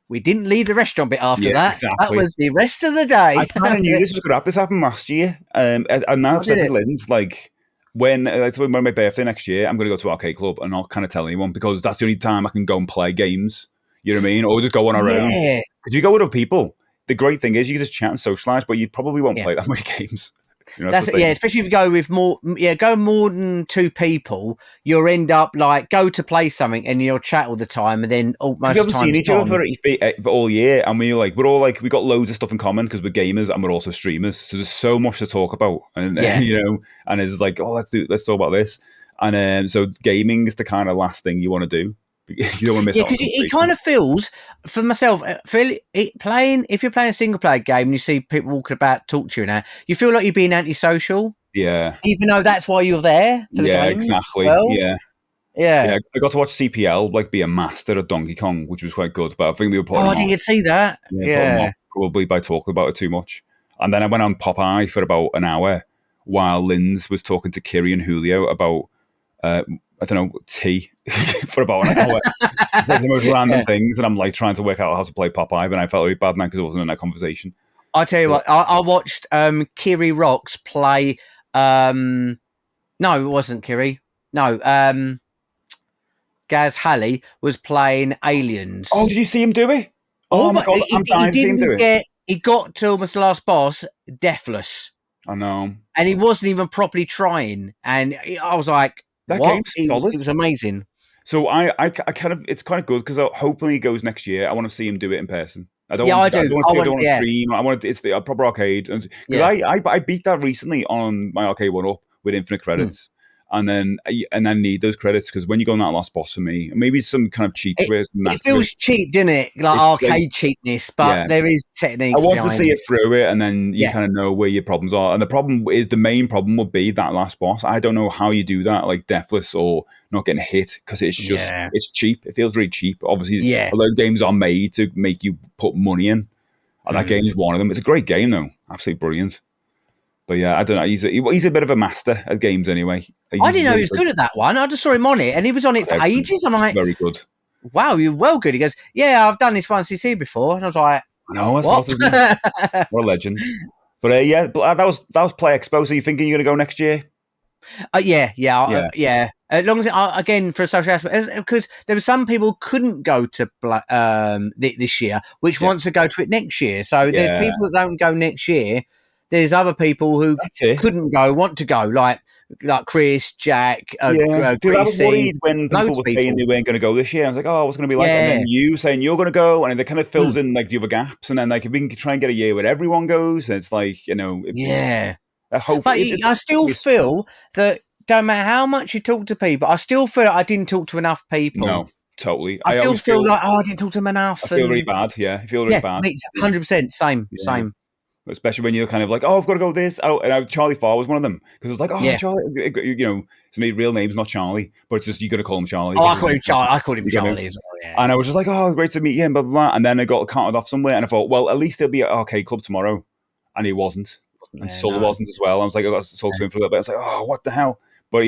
We didn't leave the restaurant bit after that. Exactly. That was the rest of the day. I kind of knew this was going to happen. This happened last year. And now I've said to Lynn's, like, when my birthday next year, I'm going to go to Arcade Club and I'll kind of tell anyone because that's the only time I can go and play games. You know what I mean? Or just go on our own. Because if you go with other people, the great thing is you can just chat and socialise, but you probably won't play that many games. That's it, especially if you go with more than 2 people, you'll end up like go to play something and you'll chat all the time, and then most. We haven't seen each other for all year, and we got loads of stuff in common because we're gamers and we're also streamers. So there's so much to talk about, and and it's like, let's talk about this, and so gaming is the kind of last thing you want to do. You don't want to miss out. Because it kind of feels, for myself, if you're playing a single player game and you see people walking about, talk to you now, you feel like you're being antisocial. Yeah. Even though that's why you're there for the games. Exactly. Well. Yeah. I got to watch CPL like be a master at Donkey Kong, which was quite good. But I think we were putting I didn't get to see that. Yeah. Probably by talking about it too much. And then I went on Popeye for about an hour while Lynn's was talking to Kiri and Julio about I don't know, tea for about an hour. It's like the most random things, and I'm like trying to work out how to play Popeye, but I felt really bad now because I wasn't in that conversation. I'll tell you what, I watched Kiri Rocks play. No, it wasn't Kiri. No, Gaz Halley was playing Aliens. Oh, did you see him do it? Oh my God, I'm dying to see him do it. He got to almost the last boss deathless. I know. And he wasn't even properly trying. And I was like, that what? game's solid. It was amazing. So I kind of, it's kind of good because hopefully he goes next year. I want to see him do it in person. I do. I do. I don't want to stream. I want it's the proper arcade. Because I beat that recently on my arcade 1-up with infinite credits. And then I need those credits because when you go on that last boss for me, maybe some kind of cheats. It feels cheap, doesn't it? Like it's arcade cheapness, but there is technique. I want to see it through it, and then you kind of know where your problems are. And the main problem would be that last boss. I don't know how you do that, like deathless or not getting hit, because it's just it's cheap. It feels really cheap. Obviously, a lot of games are made to make you put money in, and that game is one of them. It's a great game though, absolutely brilliant. But yeah, I don't know. He's a bit of a master at games anyway. I didn't know he was good at that one. I just saw him on it, and he was on it for ages. I'm like, very good. Wow, you're well good. He goes, yeah, I've done this once CC before, and I was like, no, that's not what a legend. But that was Play Expo. So you thinking you're going to go next year? Yeah. As long as again for a social aspect, because there were some people who couldn't go to this year, which wants to go to it next year. So there's people that don't go next year. There's other people who couldn't go, want to go, like Chris, Jack, Dude, I was worried when people were saying they weren't going to go this year. I was like, oh, what's going to be like? And then you saying you're going to go, and it kind of fills in like the other gaps. And then like if we can try and get a year where everyone goes, and it's like, I still feel that don't matter how much you talk to people, I still feel like I didn't talk to enough people. No, totally. I still feel like I didn't talk to them enough. I feel really bad. Yeah, I feel really bad. 100% same. Especially when you're kind of like, oh, I've got to go this. Oh, and Charlie Farr was one of them because it was like, oh, Charlie, his real name's not Charlie, but it's just you got to call him Charlie. Oh, I called him Charlie. I called him Charlie as well. Yeah. And I was just like, oh, great to meet you, and blah, blah, blah. And then I got carted off somewhere, and I thought, well, at least there'll be an arcade club tomorrow, and he wasn't, and Sul wasn't as well. I was like, I got to talk to him for a little bit. I was like, oh, what the hell? But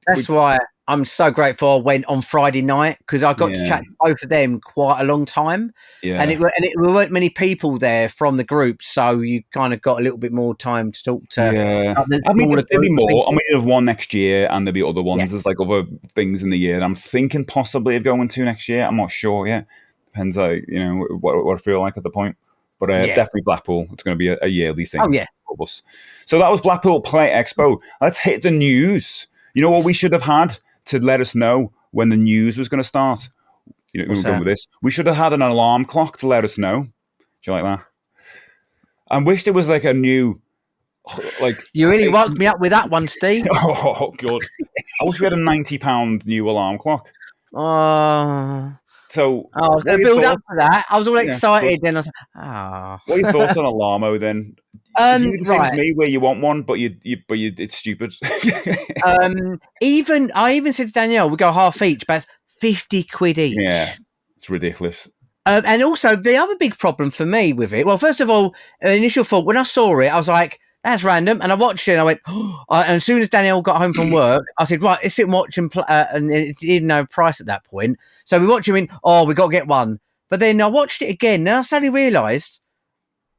that's why I'm so grateful I went on Friday night because I got to chat to both of them quite a long time. Yeah. And it weren't many people there from the group, so you kind of got a little bit more time to talk to. Yeah. There'll be more. I mean, there's one next year, and there'll be other ones. Yeah. There's like other things in the year. I'm thinking possibly of going to next year. I'm not sure yet. Depends, what I feel like at the point. But definitely Blackpool. It's going to be a yearly thing. Oh, yeah. For us. So that was Blackpool Play Expo. Let's hit the news. You know what we should have had to let us know when the news was going to start? We're going with this. We should have had an alarm clock to let us know. Do you like that? I wish there was like a new, like. You really woke me up with that one, Steve. Oh, God. I wish we had a £90 new alarm clock. So I was going to build up for that. I was all excited. Then I was like, What are your thoughts on Alarmo then? You the same as me, where you want one, but it's stupid. I even said to Danielle, we go half each, but it's 50 quid each. Yeah, it's ridiculous. And also the other big problem for me with it. Well, first of all, initial thought when I saw it, I was like, that's random. And I watched it and I went, and as soon as Danielle got home from work, I said, right, let's sit and watch and and it didn't know price at that point. So we watched him we got to get one. But then I watched it again and I suddenly realised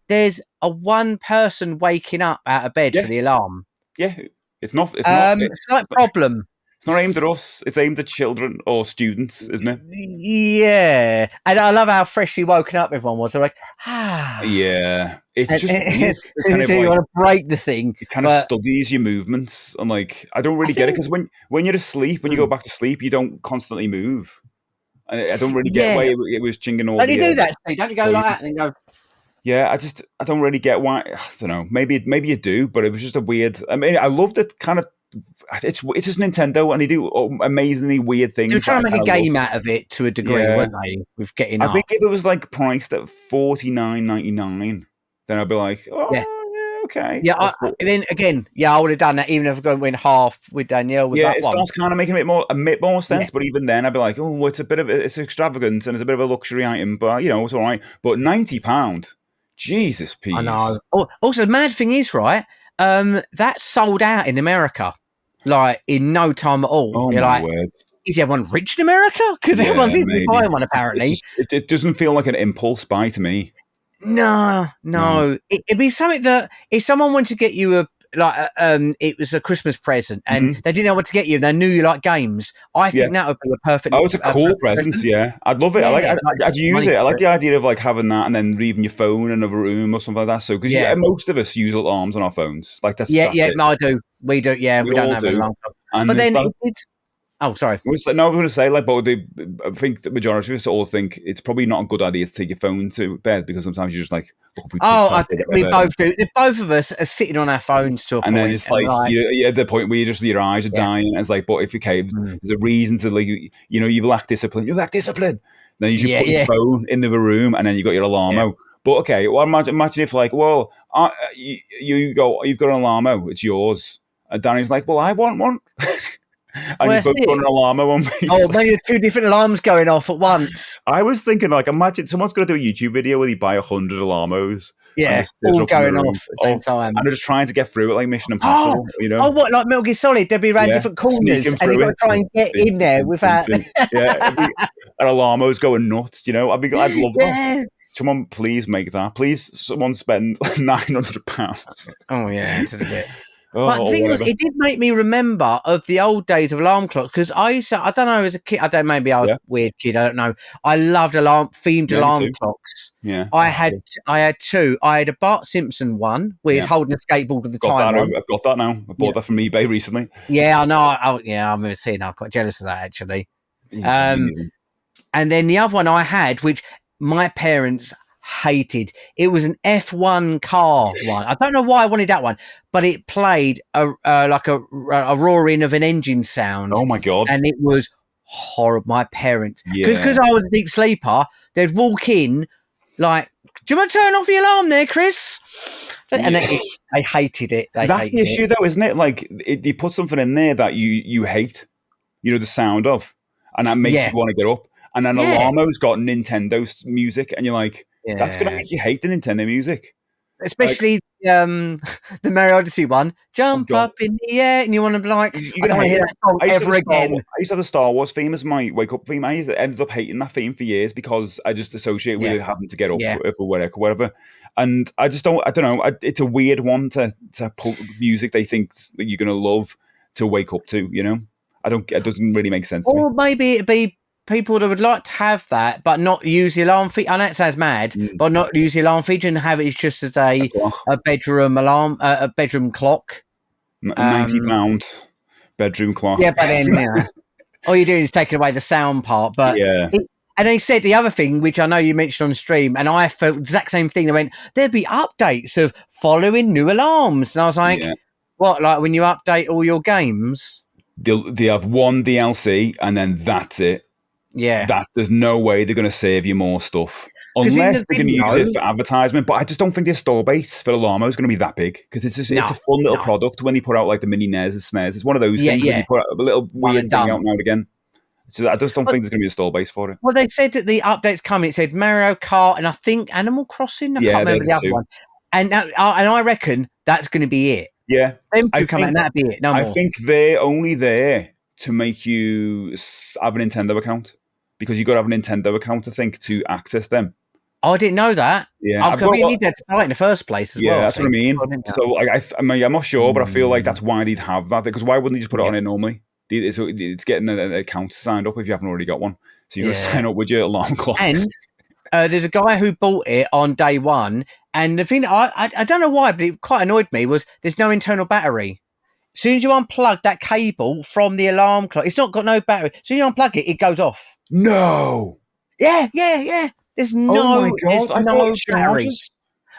there's a one person waking up out of bed for the alarm. Yeah, it's not. It's not a problem. It's not aimed at us. It's aimed at children or students, isn't it? Yeah. And I love how freshly woken up everyone was. They're like, Yeah. It's just you want to break the thing. It kind of studies your movements. And like, I don't really get it because when you're asleep, when you go back to sleep, you don't constantly move. I don't really get why it was chinging all. Don't you do that, Steve? Don't you go like that and go? Yeah, I don't really get why. I don't know. Maybe you do, but it was just a weird. I mean, I love that kind of. It's just Nintendo, and they do amazingly weird things. They're trying to make a game out of it to a degree, weren't they? With getting, I think if it was like priced at $49.99, then I'd be like, okay. Yeah, then again, I would have done that even if I went half with Danielle. With that it starts kind of making a bit more sense. But even then, I'd be like, oh, it's extravagant and it's a bit of a luxury item, but it's all right. But £90, Jesus, Pete. I know. Oh, also, the mad thing is, right? That's sold out in America. like in no time at all. Oh You're my like, word! is everyone rich in America? Because Yeah, everyone seems to be maybe. buying one apparently. It doesn't feel like an impulse buy to me. No, No. no. It'd be something that if someone wanted to get you it was a Christmas present and Mhm. they didn't know what to get you, they knew you like games. I Yeah. think that would be a perfect, Oh, it's a cool perfect present. present. Yeah, I'd love it. Yeah, like I'd use money it. I for like it. the idea of like having that and then leaving your phone in another room or something like that. So because Yeah, most of us use alarms on our phones. Like yeah, that's yeah. it. No, I do. We do. Yeah, We we don't all have an do. alarm clock. And But there's then that. it's. Oh, sorry. No, I was going to say like, but I think the majority of us all think it's probably not a good idea to take your phone to bed because sometimes you're just like looking through Oh, TikTok or we whatever. both do. Both of us are sitting on our phones to a And then point, it's and like like, you're at the point where you just your eyes are yeah, dying. And it's like, but if mm, there's a reason to like, you lack discipline. You lack discipline. Then you should yeah, put your yeah, phone in the other room, and then you got your alarm yeah. out. But okay, well, imagine if like, well, you've got an alarm out, it's yours, and Danny's like, well, I want one, and Well, you that's both got it. an alarm out on me. Oh, maybe there's two different alarms going off at once. I was thinking, like, imagine someone's going to do a YouTube video where they buy 100 alarmos and Yeah, just sit all up in the going room. off at the same Oh, and time. they're just trying to get through it like Mission Oh, Impossible, oh, what like Metal Gear Solid? They'd be around Yeah, different corners, sneaking and you've through got to it. try and Dun, get dun, in there dun, dun, without. dun. Yeah, and Alarmo's going nuts. I'd love that. Yeah. Someone please make that. Please, someone spend £900. Oh yeah, it's a bit. But the Or thing was, whatever. it did make me remember of the old days of alarm clocks because I used to. I don't know, as a kid, I don't. Maybe I was a Yeah, weird kid. I don't know. I loved themed yeah, me alarm too. clocks. Yeah, I had I had two. I had a Bart Simpson one where he's yeah. holding a skateboard with the Got time that. on. I've got that now. I Yeah, bought that from eBay recently. yeah, I know. Oh, yeah, I remember seeing that. I'm quite jealous of that actually. Yeah, me Um, neither. and then the other one I had, which my parents hated, it was an F1 car one. I don't know why I wanted that one, but it played like a roaring of an engine sound, Oh my god. and it was horrible. My parents, Yeah. because I was a deep sleeper, they'd walk in like, "Do you want to turn off your alarm there, Chris?" And Yeah. they hated it. They That's the hated it. issue, though, isn't it? Like, you put something in there that you hate, the sound of, and that makes Yeah, you want to get up. And then yeah, Alarmo's got Nintendo music, and you're like, that's gonna yeah. make you hate the Nintendo music. Like, Especially the Mario Odyssey one. oh Jump god, up in the air, and you want to be like, you're I gonna don't want to hate hear it. that song ever again. I used to have the Star Wars theme as my wake up theme. Ended up hating that theme for years because I just associate with Yeah, it having to get up yeah. for work or whatever. And I just don't. I don't know. It's a weird one to put music they think that you're gonna love to wake up to. I don't. It doesn't really make sense to me. Or maybe it'd be people that would like to have that, but not use the alarm feature. I know it sounds mad, Mm. but not use the alarm feature and have it just as A a clock. bedroom alarm, a bedroom clock. Um, £90 bedroom clock. yeah, but then all you're doing is taking away the sound part. But Yeah, and they said the other thing, which I know you mentioned on stream, and I felt the exact same thing. They went, there'd be updates of following new alarms, and I was like, yeah. what? Like when you update all your games? They have one DLC and then that's it. Yeah, There's no way they're going to save you more stuff because in unless the they're going to use it video, for advertisement. But I just don't think the store base for Alarmo is going to be that big because it's no, a fun little no, product when they put out like the mini NES and SNES. It's one of those yeah, things where they yeah, put out a little one weird and thing done. out now and again. So I just don't think there's going to be a store base for it. Well, they said that the updates coming. It said Mario Kart and I think Animal Crossing. I Yeah, can't they're remember the the other two. one. And I reckon that's going to be it. Yeah, Them I two come out think and that'd be it. No I more. think they're only there to make you have a Nintendo account because you got to have a Nintendo account, I think, to access them. Oh, I didn't know that. Yeah, I think you need that to start in the first place as well. yeah, I that's what I think. Oh, mean. I didn't know. So, like, I mean, I'm not sure, but I feel like Mm, that's why they'd have that. Because why wouldn't they just put it yeah, on it normally? It's getting an account signed up if you haven't already got one. So you're going to yeah. sign up with your alarm clock. And there's a guy who bought it on day one, and the thing I don't know why, but it quite annoyed me was there's no internal battery. As soon as you unplug that cable from the alarm clock, it's not got no battery. As soon as you unplug it, it goes off. No. Yeah, yeah, yeah. There's Oh my there's god! I thought no it battery. charges.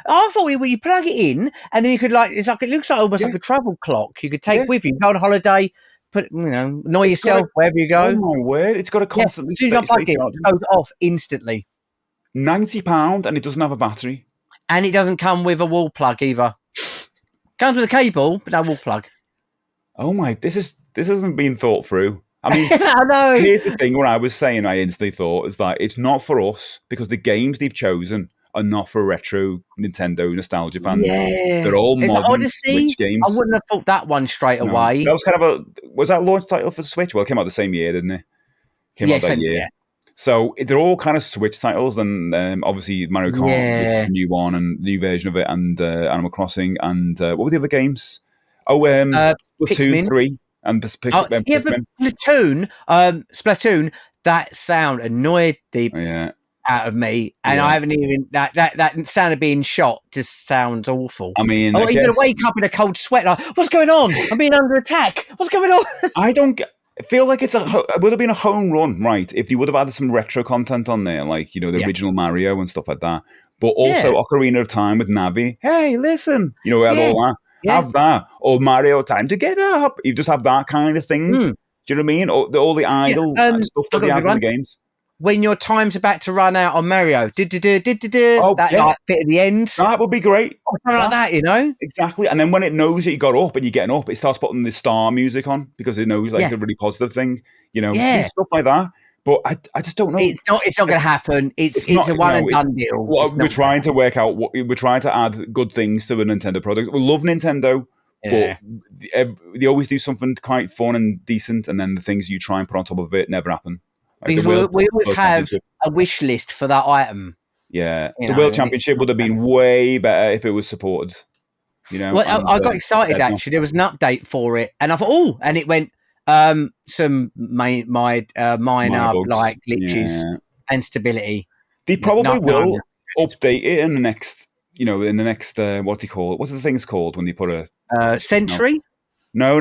I thought you plug it in and then you could it looks like almost Yeah, like a travel clock you could yeah. take with you, go on holiday, annoy It's got yourself wherever you Oh go. my word! It's got to Yeah, constantly as soon as you stay unplug it, charging. it goes off instantly. £90 and it doesn't have a battery. And it doesn't come with a wall plug either. Comes with a cable, but no wall plug. Oh my! This hasn't been thought through. I mean, I know. here's the thing: what I was saying, I instantly thought is that it's not for us because the games they've chosen are not for retro Nintendo nostalgia fans. Yeah. They're all Is it modern Odyssey? Switch games. I wouldn't have thought that one straight No. away. That was kind of was that a launch title for the Switch? Well, it came out the same year, didn't it? Came out that year. Yeah. So they're all kind of Switch titles, and obviously Mario Kart was a new one and new version of it, and Animal Crossing, and what were the other games? Oh, Splatoon Pikmin. 3 and Pikmin. But Splatoon, that sound annoyed the out of me, and I haven't even that sound of being shot just sounds awful. I mean, you're gonna wake up in a cold sweat, like, what's going on? I'm being under attack. What's going on? I don't feel like it would have been a home run, right? If they would have added some retro content on there, like the original Mario and stuff like that. But also Ocarina of Time with Navi. Hey, listen, all that. Have that, or Mario Time to Get Up. You just have that kind of thing. Do you know what I mean? All the idle stuff that they have in the games. When your time's about to run out on Mario, like bit at the end. That would be great. Something like that, Exactly. And then when it knows that you got up and you're getting up, it starts putting the star music on because it knows it's a really positive thing. Stuff like that. But I just don't know. It's not going to happen. It's a one and done deal. We're trying to work out. We're trying to add good things to a Nintendo product. We love Nintendo, but they always do something quite fun and decent, and then the things you try and put on top of it never happen. Like because we always have a wish list for that item. Yeah, the World Championship would have been way better if it was supported. Well, I got excited actually. There was an update for it, and I thought, and it went some minor like glitches and stability. They probably will update it in the next. What do you call it? What are the things called when they put a Century? No.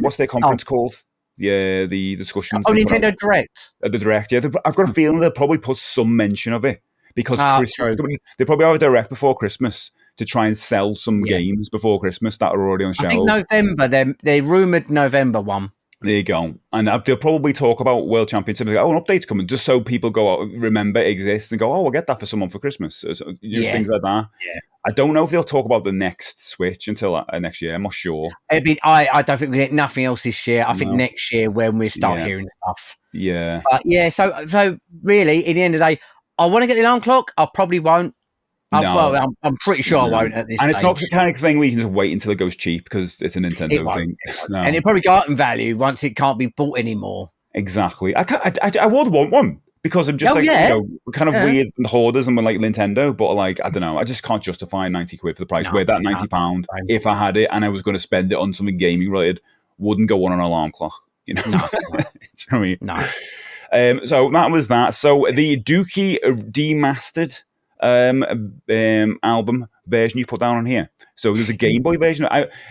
What's their conference called? Yeah, the discussions. Oh, Nintendo Direct. The Direct, yeah. I've got a feeling they'll probably put some mention of it because they probably have a Direct before Christmas to try and sell some games before Christmas that are already on shelves. I think November, they rumoured November one. There you go. And they'll probably talk about World Championship. Like, an update's coming, just so people remember it exists and go, we'll get that for someone for Christmas. Things like that. Yeah. I don't know if they'll talk about the next Switch until next year. I'm not sure. I don't think we get nothing else this year. I think next year when we start hearing stuff. Yeah. But so really, in the end of the day, I want to get the alarm clock. I probably won't. I'm pretty sure I won't at this stage. And it's not the kind of thing where you can just wait until it goes cheap because it's a Nintendo thing. No. And it'll probably go up in value once it can't be bought anymore. Exactly. I would want one because I'm just kind of weird hoarders and we're like Nintendo, but like, I don't know, I just can't justify 90 quid for the price. Where that £90, if I had it and I was going to spend it on something gaming related, wouldn't go on an alarm clock. No. Do you know what I mean? No. So that was that. So the Dookie demastered album version you put down on here. So there's a Game Boy version.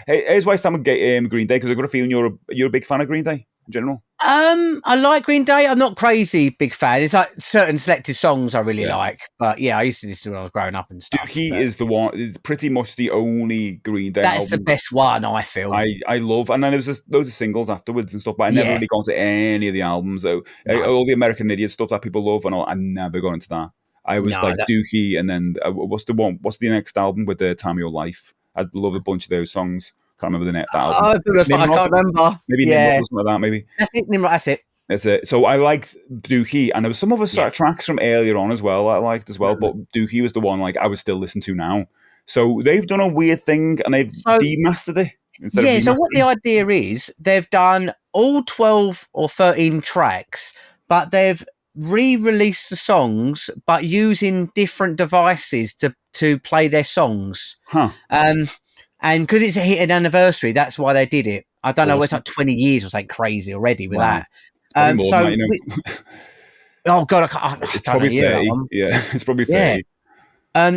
Here's why I stand with Green Day, because I've got a feeling you're a big fan of Green Day in general. I like Green Day. I'm not crazy big fan. It's like certain selected songs I really like, but I used to listen when I was growing up and stuff. Dookie is the one. It's pretty much the only Green Day. That's album the best one, I feel. I love, and then there was loads of singles afterwards and stuff. But I never really got into any of the albums. So all the American Idiot stuff that people love, and all. I never got into that. I was Dookie, and then what's the next album with the Time of Your Life? I love a bunch of those songs. Can't remember that album. I can't remember. Maybe Nimrod or something like that. Maybe that's it. Nimrod. That's it. That's it. So I liked Dookie, and there was some other tracks from earlier on as well I liked as well. But Dookie was the one I would still listen to now. So they've done a weird thing, and they've demastered it. So what the idea is, they've done all 12 or 13 tracks, but they've re-release the songs but using different devices to play their songs, and because it's an anniversary, that's why they did it. I don't know, it's like 20 years or something crazy already with that. Oh god, it's probably 30. It's probably 30.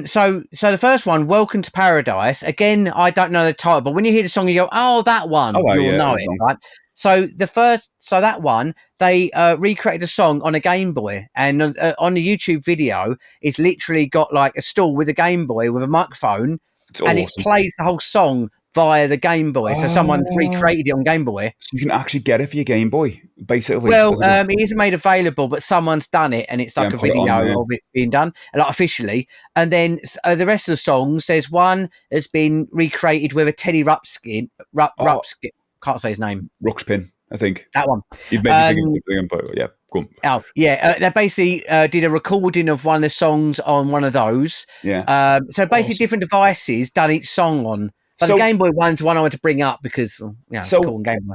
So the first one, Welcome to Paradise, again, I don't know the title, but when you hear the song you go, that one, you'll know it, right? So that one, they recreated a song on a Game Boy, and on the YouTube video, it's literally got like a stool with a Game Boy with a microphone, and it plays the whole song via the Game Boy. So someone's recreated it on Game Boy. So you can actually get it for your Game Boy, basically. Well, it isn't made available, but someone's done it, and it's like a video of it being done, like officially. And then the rest of the songs, there's one that's been recreated with a Teddy Ruxpin. Can't say his name. Ruxpin, I think. That one. You've made me think of something, but Go on. Oh yeah, they basically did a recording of one of the songs on one of those. Yeah. So basically, different devices done each song on. But the So Game Boy one's one I want to bring up because it's cool so on Game Boy.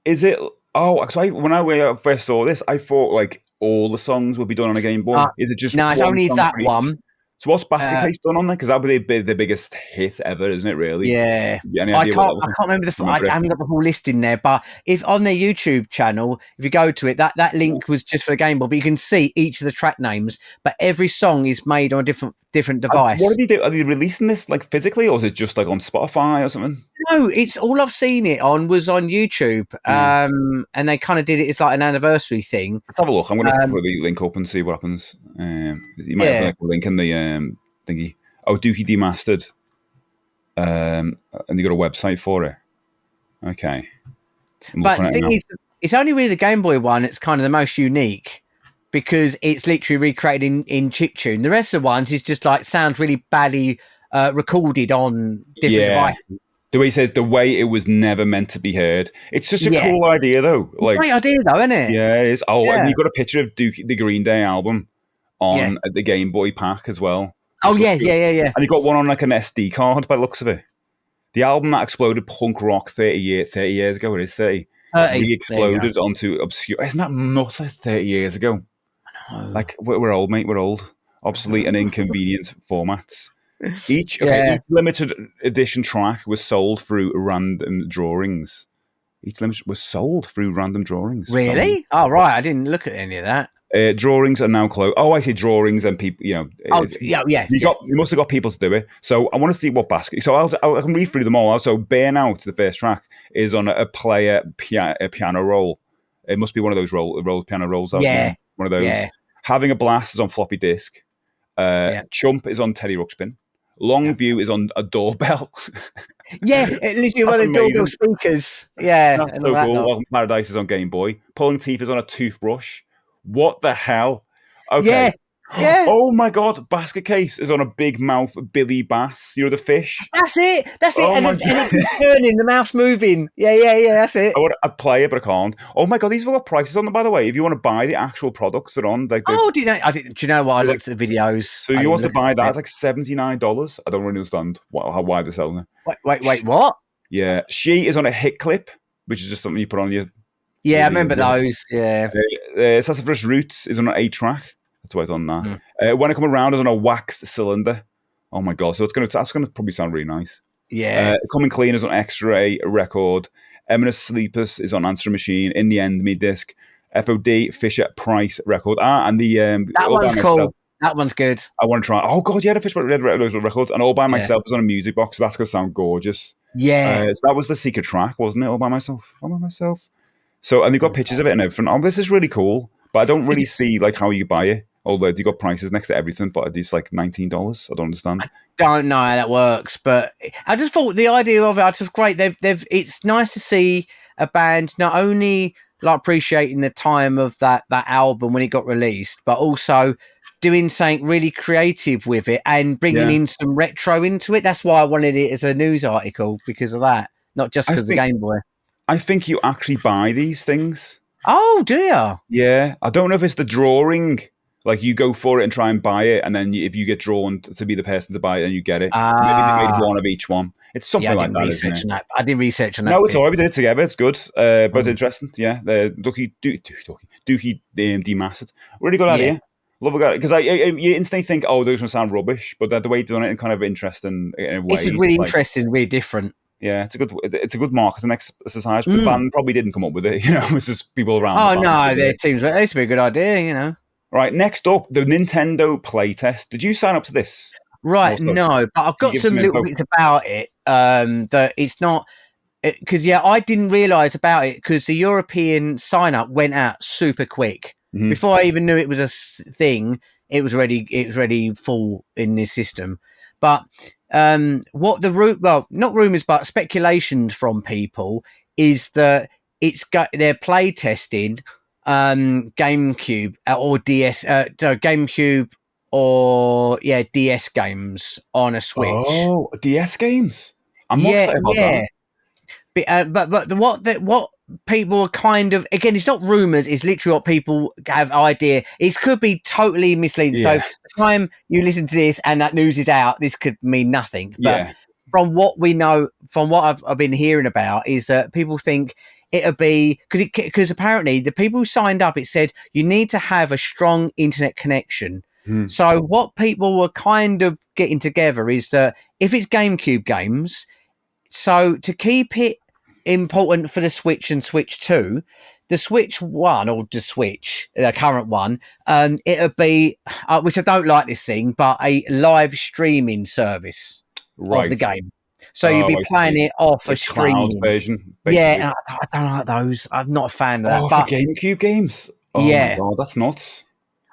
is it? Oh, so when I first saw this, I thought like all the songs would be done on a Game Boy. Is it just No, it's one only song that for each? one. So what's Basket Case done on there? Because that would be the biggest hit ever, isn't it? Really? Yeah, Any I idea what can't. that was I on? can't remember the. I Remember it? haven't got the whole list in there, but if on their YouTube channel, if you go to it, that link was just for the Game Boy, but you can see each of the track names. But every song is made on a different What device. do they do? Are they releasing this like physically, or is it just like on Spotify or something? No, it's all I've seen it on was on YouTube, Yeah. and they kind of did it as like an anniversary thing. Let's have a look. I'm going to throw Um, the link up and see what happens. You might have yeah, like a link in the thingy. Oh, Dookie Demastered. And you got a website for it. Okay. I'm but looking the at it thing now. is, it's only really the Game Boy one. It's kind of the most unique because it's literally recreated in chiptune. The rest of the ones is just like sounds really badly recorded on different Yeah. devices. The way he says the way it was never meant to be heard. It's such a Yeah, cool idea, though. Like, great idea though, isn't it? yeah, it is. Oh, and Yeah, you got a picture of the Green Day album yeah. on the Game Boy pack as well, Oh which looks yeah, good. yeah. And you got one on like an SD card by the looks of it. The album that exploded punk rock 30 years ago, it is 30, 30. There you go. re-exploded onto obscure. Isn't that nuts? That's 30 years ago. Oh, Like, we're old, mate. We're old. Obsolete and inconvenient formats. Each yeah. limited edition track was sold through random drawings. Each limit was sold through random drawings. Really? Oh right, I didn't look at any of that. Drawings are now closed. Oh, I see drawings and people. Oh yeah, yeah, yeah. You must have got people to do it. So I want to see what basket. So I can read through them all. So Burnout, the first track, is on a piano roll. It must be one of those piano rolls. That was Yeah, one of those. yeah, Having a Blast is on floppy disk. yeah. Chump is on Teddy Ruxpin. Yeah. Longview is on a doorbell. Yeah, it literally one That's of the doorbell amazing. speakers. Yeah, That's and all so that cool. lot. Welcome to Paradise is on Game Boy. Pulling Teeth is on a toothbrush. What the hell? Okay. Yeah, yeah. Oh my god, Basket Case is on a big mouth Billy Bass. You know the fish? That's it. That's it. Oh And my it, god. and it keeps turning. The mouth's moving. Yeah, yeah, yeah. That's it. I'd play it, but I can't. Oh my god, these have got prices on them, by the way. If you want to buy the actual products they're on, like Oh, did I didn't. Do you know what? I like, looked at the videos. so I you didn't want to look buy at that, it. it's like $79. I don't really understand why they're selling it. Wait. What? Yeah. She is on a hit clip, which is just something you put on your Yeah, I remember those. Yeah. Sassafras Roots is on an 8-track. That's why it's on that. Mm. When I Come Around is on a waxed cylinder. Oh my god! So that's gonna probably sound really nice. Yeah. Coming Clean is on X-Ray record. Eminence Sleepers is on Answer Machine. In the End, Me Disc. FOD Fisher Price record. And the That All by one's Myself. cool. That one's good. I want to try. Oh god, yeah, the Fisher Red records. And All by Yeah. Myself is on a music box. So that's gonna sound gorgeous. Yeah. So that was the secret track, wasn't it? All by Myself. All by Myself. So and they got pictures of it and everything. Oh, this is really cool. But I don't really see like how you buy it. Although they got prices next to everything, but it's like $19. I don't understand. Don't know how that works, but I just thought the idea of it was just great. They've it's nice to see a band not only like appreciating the time of that album when it got released, but also doing something really creative with it and bringing in some retro into it. That's why I wanted it as a news article because of that, not just because of the Game Boy. I think you actually buy these things. Oh, do you? Yeah, I don't know if it's the drawing. Like you go for it and try and buy it, and then if you get drawn to be the person to buy it, then you get it. Maybe they made one of each one. It's something like that, isn't it? I did research on that. No, it's all right. We did it together. It's good, but interesting. Yeah, the Dookie Demastered. Really good idea. Love it because you instantly think, oh, they're going to sound rubbish, but the way they've done it in kind of interesting in a way. It's really interesting, really different. Yeah, it's a good marketing exercise. The band probably didn't come up with it, it's just people around. Oh no, their teams. It used to be a good idea, Right, next up, the Nintendo Playtest. Did you sign up to this? Right, no, but I've got some little bits about it. That it's not because I didn't realise about it because the European sign up went out super quick. Mm-hmm. Before I even knew it was a thing. It was ready full in this system. But what not rumors, but speculations from people is that they're play testing GameCube or DS, GameCube or DS games on a Switch. Oh, DS games. I'm not excited about that. But what people are kind of, again, it's not rumours, it's literally what people have idea. It could be totally misleading. So Yeah. the time you listen to this and that news is out, this could mean nothing. But Yeah. from what we know, from what I've been hearing about, is that people think it'll be, because apparently the people who signed up, it said you need to have a strong internet connection. So what people were kind of getting together is that if it's GameCube games, so to keep it important for the Switch and Switch 2, the Switch 1 or the Switch, the current one, it'll be, which I don't like this thing, but a live streaming service of the Right. game. So you'd be I playing see. it off The a cloud streaming. version, basically. Yeah, and I don't like those. I'm not a fan of that. Oh, But for GameCube games? Oh my yeah, god, that's nuts.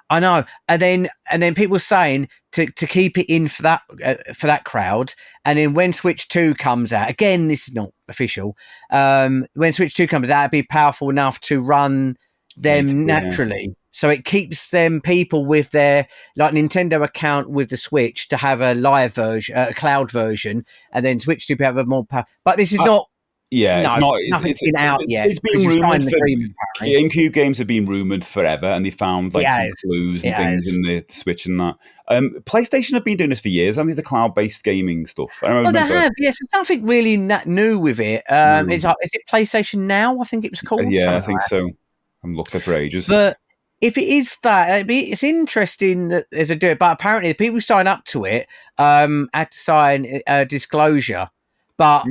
I know. And then people saying to keep it in for that crowd. And then when Switch 2 comes out, again, this is not official. When Switch 2 comes out, it'd be powerful enough to run them naturally. So it keeps them people with their like Nintendo account with the Switch to have a live version, a cloud version, and then Switch 2 have a more power. But this is not. Yeah, No, it's not. nothing's been out yet. It's been rumored for agreement, GameCube games have been rumored forever, and they found like some clues and things in the Switch and that. PlayStation have been doing this for years. I mean, the cloud-based gaming stuff. I well, they have. Yes, there's nothing really new with it. It's like, is it PlayStation Now? I think it was called. Yeah, I think so. I've looked at it for ages. But if it is that, it's interesting that they do it. But apparently, the people who sign up to it had to sign a disclosure. But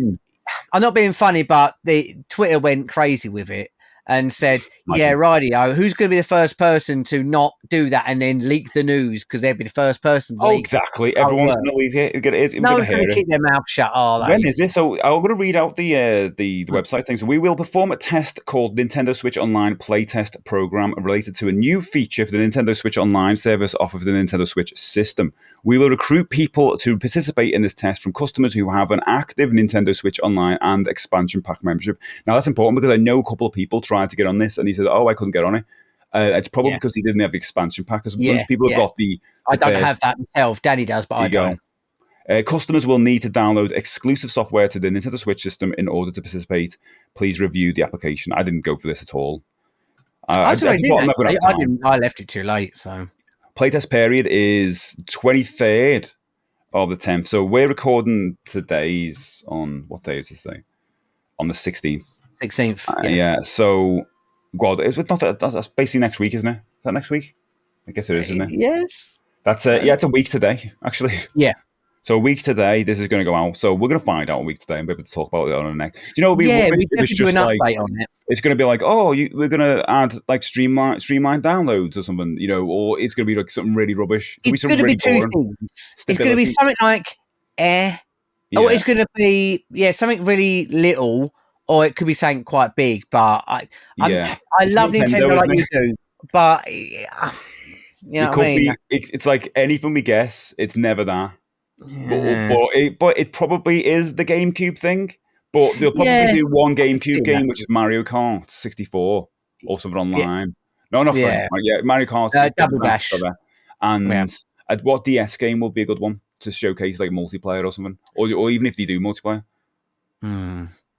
I'm not being funny, but the Twitter went crazy with it and said, "Yeah, radio. Who's going to be the first person to not do that and then leak the news because they'll be the first person to leak?" Exactly. Everyone's going to leak it. No one's going to keep their mouth shut, are they? When is this? So I'm going to read out the website thing. So we will perform a test called Nintendo Switch Online Playtest Program related to a new feature for the Nintendo Switch Online service off of the Nintendo Switch system. We will recruit people to participate in this test from customers who have an active Nintendo Switch Online and expansion pack membership. Now, that's important because I know a couple of people tried to get on this and he said, "Oh, I couldn't get on it." It's probably because he didn't have the expansion pack. Because most people have got the... I don't have that myself. Danny does, but I don't. Customers will need to download exclusive software to the Nintendo Switch system in order to participate. Please review the application. I didn't go for this at all. I left it too late, so... Playtest period is 23rd of the 10th. So we're recording today's on... What day is this day? On the 16th. 16th, yeah. So, God, that's basically next week, isn't it? Is that next week? I guess it is, isn't it? Yes. That's it's a week today, actually. Yeah. So a week today, this is going to go out. So we're going to find out a week today and be able to talk about it on the next. Do you know? We just do an update on it. It's going to be like, we're going to add like streamline downloads or something, or it's going to be like something really rubbish. It's going to be two things. It's going to be something like or it's going to be something really little, or it could be something quite big. But I love Nintendo like you do, but you know what I mean. It's like anything we guess, it's never that. Yeah. But it probably is the GameCube thing. But they'll probably do one GameCube game, which is Mario Kart 64 or something online. No, not Mario Kart Double Dash. And what DS game will be a good one to showcase like multiplayer or something, or even if they do multiplayer.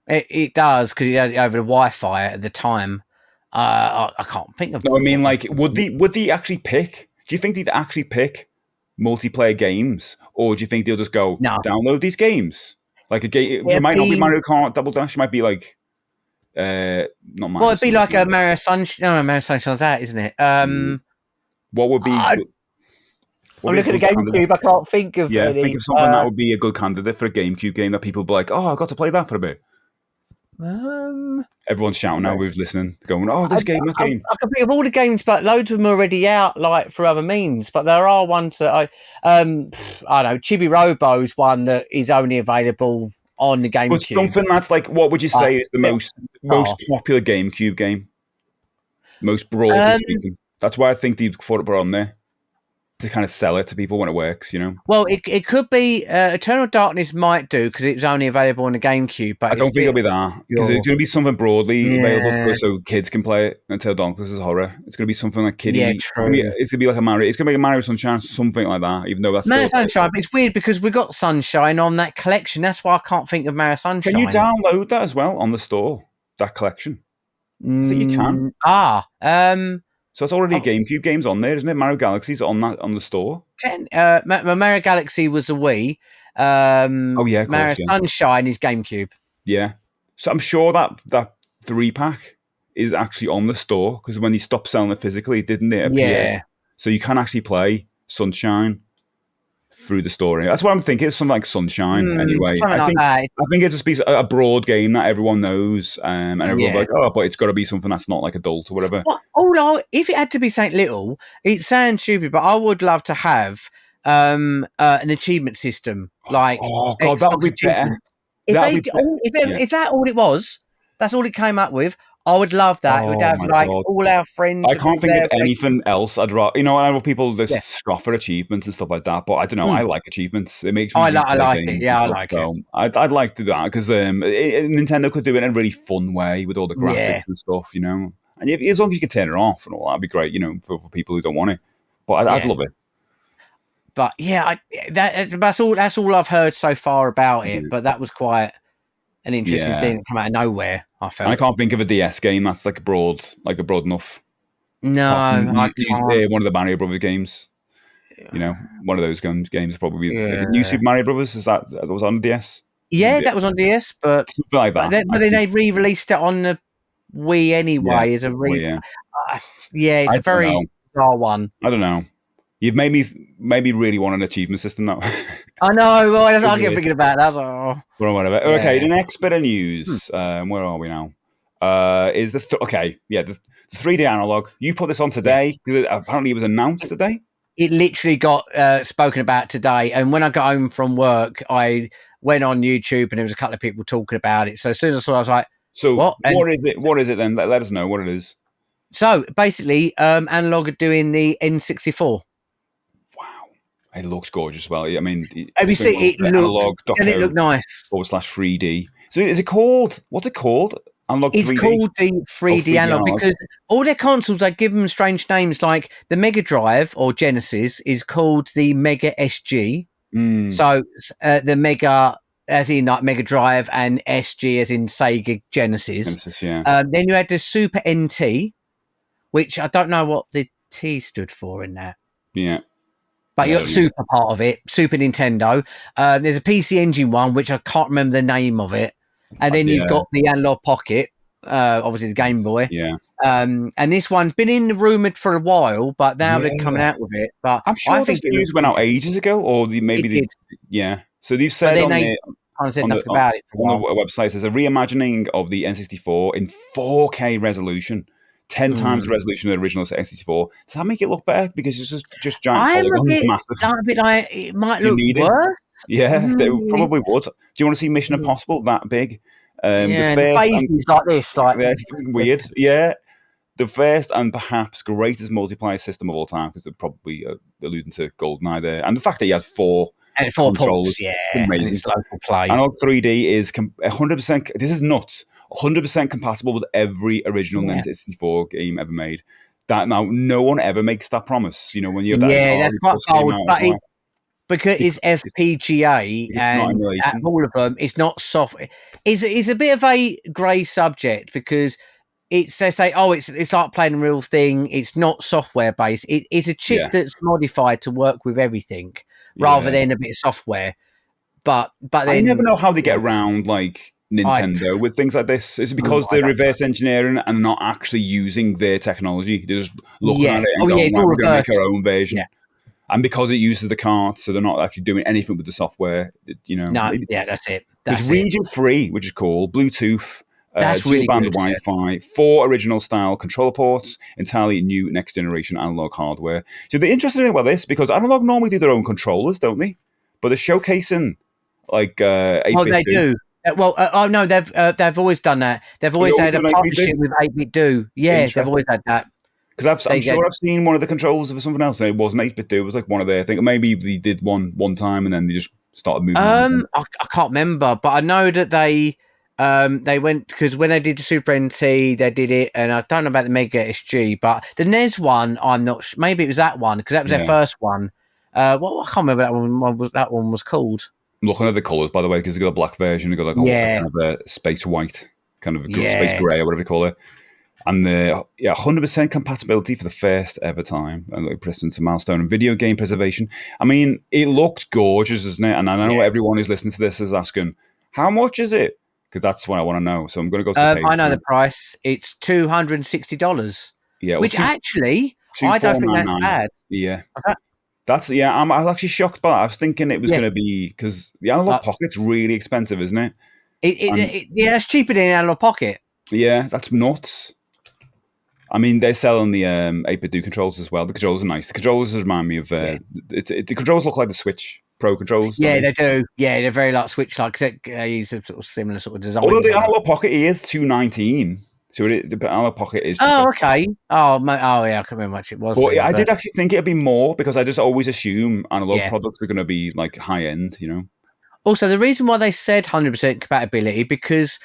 It does because it has over the Wi-Fi at the time. I can't think of. No, I mean, like, would they actually pick? Do you think they'd actually pick multiplayer games, or do you think they'll just go download these games? Like a game, it might not be Mario Kart Double Dash. It might be like, not Mario. Well, it'd be like a Mario Sunshine. No, Mario Sunshine's out, isn't it? What would be? I'm looking at the GameCube. I can't think of any. Think of something that would be a good candidate for a GameCube game that people would be like, "Oh, I got to play that for a bit." Everyone's shouting now. Who's listening, going, "Oh, this game, that game." I can think of all the games, but loads of them are already out, like for other means. But there are ones that I don't know. Chibi Robo's one that is only available on the GameCube. But something that's like, what would you say is the most popular GameCube game? Most broadly speaking. That's why I think they put it on there to kind of sell it to people when it works, Well, it could be Eternal Darkness might do because it's only available on the GameCube. But I don't think it'll be that because it's going to be something broadly available so kids can play it. Eternal Darkness is horror. It's going to be something like kiddie. Yeah, true. It's going to be like a Mario. It's going to be a Mario Sunshine, something like that. Even though that's Mario Sunshine, but it's weird because we got Sunshine on that collection. That's why I can't think of Mario Sunshine. Can you download that as well on the store? That collection. I think you can. So it's already a GameCube game's on there, isn't it? Mario Galaxy's on the store. Mario Galaxy was a Wii. Oh yeah, of Mario course, yeah. Sunshine is GameCube. Yeah. So I'm sure that 3-pack is actually on the store because when they stopped selling it physically, didn't it appear? Yeah. So you can actually play Sunshine through the store. That's what I'm thinking. It's something like Sunshine anyway. Something like that. I think it just be a broad game that everyone knows, and everyone will be like, oh, but it's got to be something that's not like adult or whatever. Well, if it had to be something little, it sounds stupid, but I would love to have an achievement system like. Oh god, that would be better. If that all it was, that's all it came up with. I would love that. It would have like God. all our friends. I can't think of anything else I'd rather. I know people just scoff at achievements and stuff like that, but I don't know. I like achievements. It makes me. I like it. Yeah, I like it. I'd like to do that because Nintendo could do it in a really fun way with all the graphics and stuff, And as long as you can turn it off and all, that'd be great, for people who don't want it. But I'd love it. But yeah, that's all I've heard so far about it. But that was quite an interesting thing that came out of nowhere. I felt. And I can't think of a DS game that's like a broad enough. No, I can't. One of the Mario Brothers games. One of those games probably the New Super Mario Brothers. That was on DS? Yeah, that was on DS, but something like that. But then they re-released it on the Wii anyway as a it's a very bizarre one. I don't know. You've made me really want an achievement system now. I know. Well, I get thinking about that. Well, whatever. Yeah. Okay, the next bit of news. Where are we now? Is the 3D analog. You put this on today because apparently it was announced today. It literally got spoken about today, and when I got home from work, I went on YouTube, and there was a couple of people talking about it. So as soon as I saw it, I was like, "So what is it? What is it then? Let us know what it is." So basically, Analogue are doing the N64. It looks gorgeous. Well, I mean, have you seen it? It looked nice. /3D. So is it called? What's it called? Analog 3D? It's called the 3D Analog because all their consoles, they give them strange names. Like the Mega Drive or Genesis is called the Mega SG. So the Mega, as in like Mega Drive, and SG as in Sega Genesis. Then you had the Super NT, which I don't know what the T stood for in that. Yeah. But you got Super part of it, Super Nintendo. There's a PC Engine one, which I can't remember the name of it. And then you've got the Analog Pocket, obviously the Game Boy. Yeah. And this one's been rumoured for a while, but now they're coming out with it. But I'm sure this news went out ages ago, or maybe So they've said said nothing about it on the website. There's a reimagining of the N64 in 4K resolution. 10 times the resolution of the original N64. Does that make it look better? Because it's just giant polygons, massive. I'm a bit like, it might look worse. Yeah, they probably would. Do you want to see Mission Impossible that big? The faces like this. It's weird. Yeah. The first and perhaps greatest multiplayer system of all time, because they're probably alluding to GoldenEye there. And the fact that he has four controllers. Ports, amazing. And it's local play. Analog 3D is 100%, this is nuts, 100% compatible with every original N64 game ever made. That now, no one ever makes that promise. When you're that's quite bold, but because it's FPGA and all of them, it's not soft. It's a bit of a grey subject because they say, it's like playing a real thing. It's not software based. It's a chip that's modified to work with everything rather than a bit of software. But then I never know how they get around like Nintendo with things like this. Is it because they're reverse engineering and not actually using their technology? They're just looking at it and going, we're going to make our own version. Yeah. And because it uses the cards, so they're not actually doing anything with the software. That's it. It's region free, which is cool. Bluetooth, that's really dual band Wi-Fi, 4 original style controller ports, entirely new next generation analog hardware. So the interesting thing about this, because Analog normally do their own controllers, don't they? But they're showcasing like 8-bit. Oh, they do. No, they've always done that. They've always had a partnership with 8-bit Do. Yeah, they've always had that. Because I'm sure I've seen one of the controllers of something else, and it wasn't 8-bit Do. It was like one of their. I think maybe they did one time, and then they just started moving. I can't remember, but I know that they went because when they did the Super NT, they did it, and I don't know about the Mega SG, but the NES one, I'm not. Maybe it was that one because that was their first one. I can't remember what that one was called. I'm looking at the colours, by the way, because they got a black version, they got like kind of a space white, kind of space grey, or whatever they call it. And the 100% compatibility for the first ever time, and like precedent, a milestone in video game preservation. I mean, it looks gorgeous, doesn't it? And I know everyone who's listening to this is asking, how much is it? Because that's what I want to know. So I'm going to go to the page. I know the price. It's $260. Yeah, well, Which actually, I don't think that's 2499. bad. Yeah. Okay. That's I was actually shocked by that. I was thinking it was Yeah. going to be because the Analogue Pocket's really expensive, isn't it? Yeah, it's cheaper than an Analogue Pocket. Yeah, that's nuts. I mean, they're selling the 8-bit controllers as well. The controllers are nice. The controllers remind me of the controllers look like the Switch Pro controls. Yeah, they do. Yeah, they're very like Switch like. Use a sort of similar sort of design. Although the Analogue Pocket is $219, so the Analogue Pocket is. Oh, okay. Oh, yeah, I can't remember how much it was. But I did actually think it'd be more because I just always assume Analogue products are going to be like high end, you know. Also, the reason why they said 100% compatibility because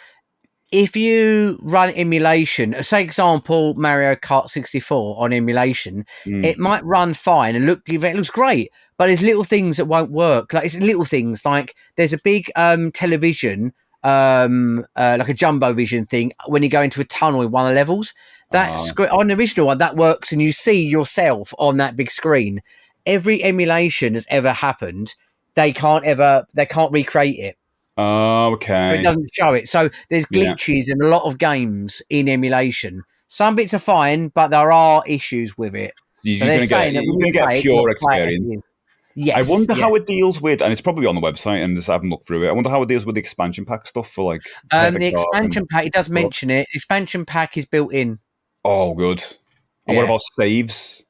if you run emulation, say example Mario Kart 64 on emulation, it might run fine and it looks great, but there's little things that won't work. Like it's little things like there's a big television, like a jumbo vision thing when you go into a tunnel in one of the levels. That on the original one that works, and you see yourself on that big screen. Every emulation that's ever happened, they can't recreate it. Oh, okay. So it doesn't show it. So there's glitches in a lot of games in emulation. Some bits are fine, but there are issues with it. You're going to get a pure experience. Yes. I wonder how it deals with, and it's probably on the website, and just haven't looked through it. I wonder how it deals with the expansion pack stuff for like. The expansion pack, it does mention it. The expansion pack is built in. Oh, good. And what about saves?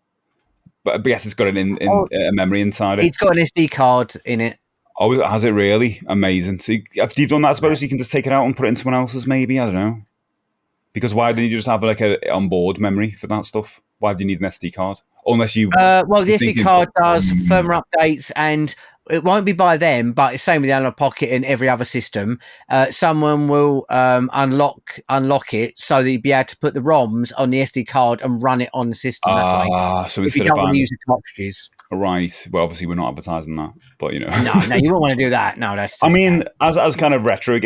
But I guess it's got a memory inside it. It's got an SD card in it. Oh, has it really? Amazing. So after you've done that, I suppose you can just take it out and put it in someone else's, maybe? I don't know. Because why didn't you just have like a onboard memory for that stuff? Why do you need an SD card? Unless you... well, the SD card does firmware updates, and it won't be by them, but it's same with the Analogue Pocket and every other system. Someone will unlock it so that you'll be able to put the ROMs on the SD card and run it on the system that way. So if you don't want to use the cartridges. Right. Well, obviously we're not advertising that, but you know. No, you won't want to do that. No, that's. I mean, as kind of retro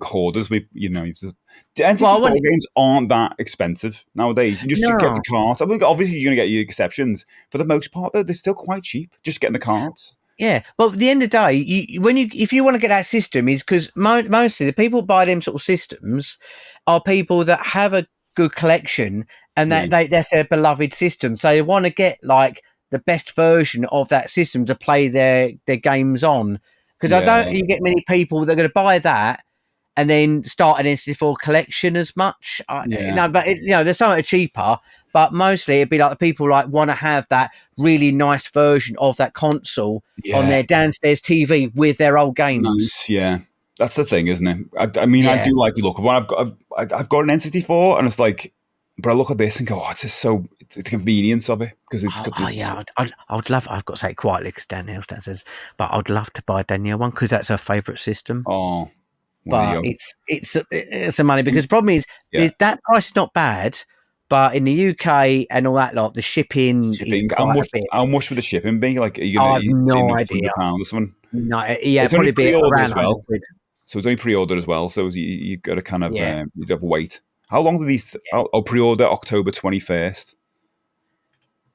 hoarders, N64 games aren't that expensive nowadays. You just get the cards. I mean, obviously you're going to get your exceptions. For the most part, though, they're still quite cheap. Just getting the cards. Yeah, well, at the end of the day, if you want to get that system, is because mostly the people who buy them sort of systems are people that have a good collection and that that's their beloved system. So they want to get like the best version of that system to play their games on. Because I don't you get many people that are going to buy that and then start an N64 collection as much. But there's something cheaper. But mostly it'd be like the people like want to have that really nice version of that console on their downstairs TV with their old games. Nice, yeah. That's the thing, isn't it? I mean, I do like the look of one. I've got an N64, and it's like, but I look at this and go, it's just so the convenience of it because it's got. I would love. I've got to say it quietly because Danielle says, but I'd love to buy Danielle one because that's her favourite system. Oh, but it's the money because the problem is that price is not bad. But in the UK and all that lot, the shipping is quite a bit. How much would the shipping be? Like, are you I have no idea. £100 or something? No, it's probably be around as well. So it's only pre-ordered as well. So you got to kind of you have to wait. How long do these? I'll pre-order October 21st.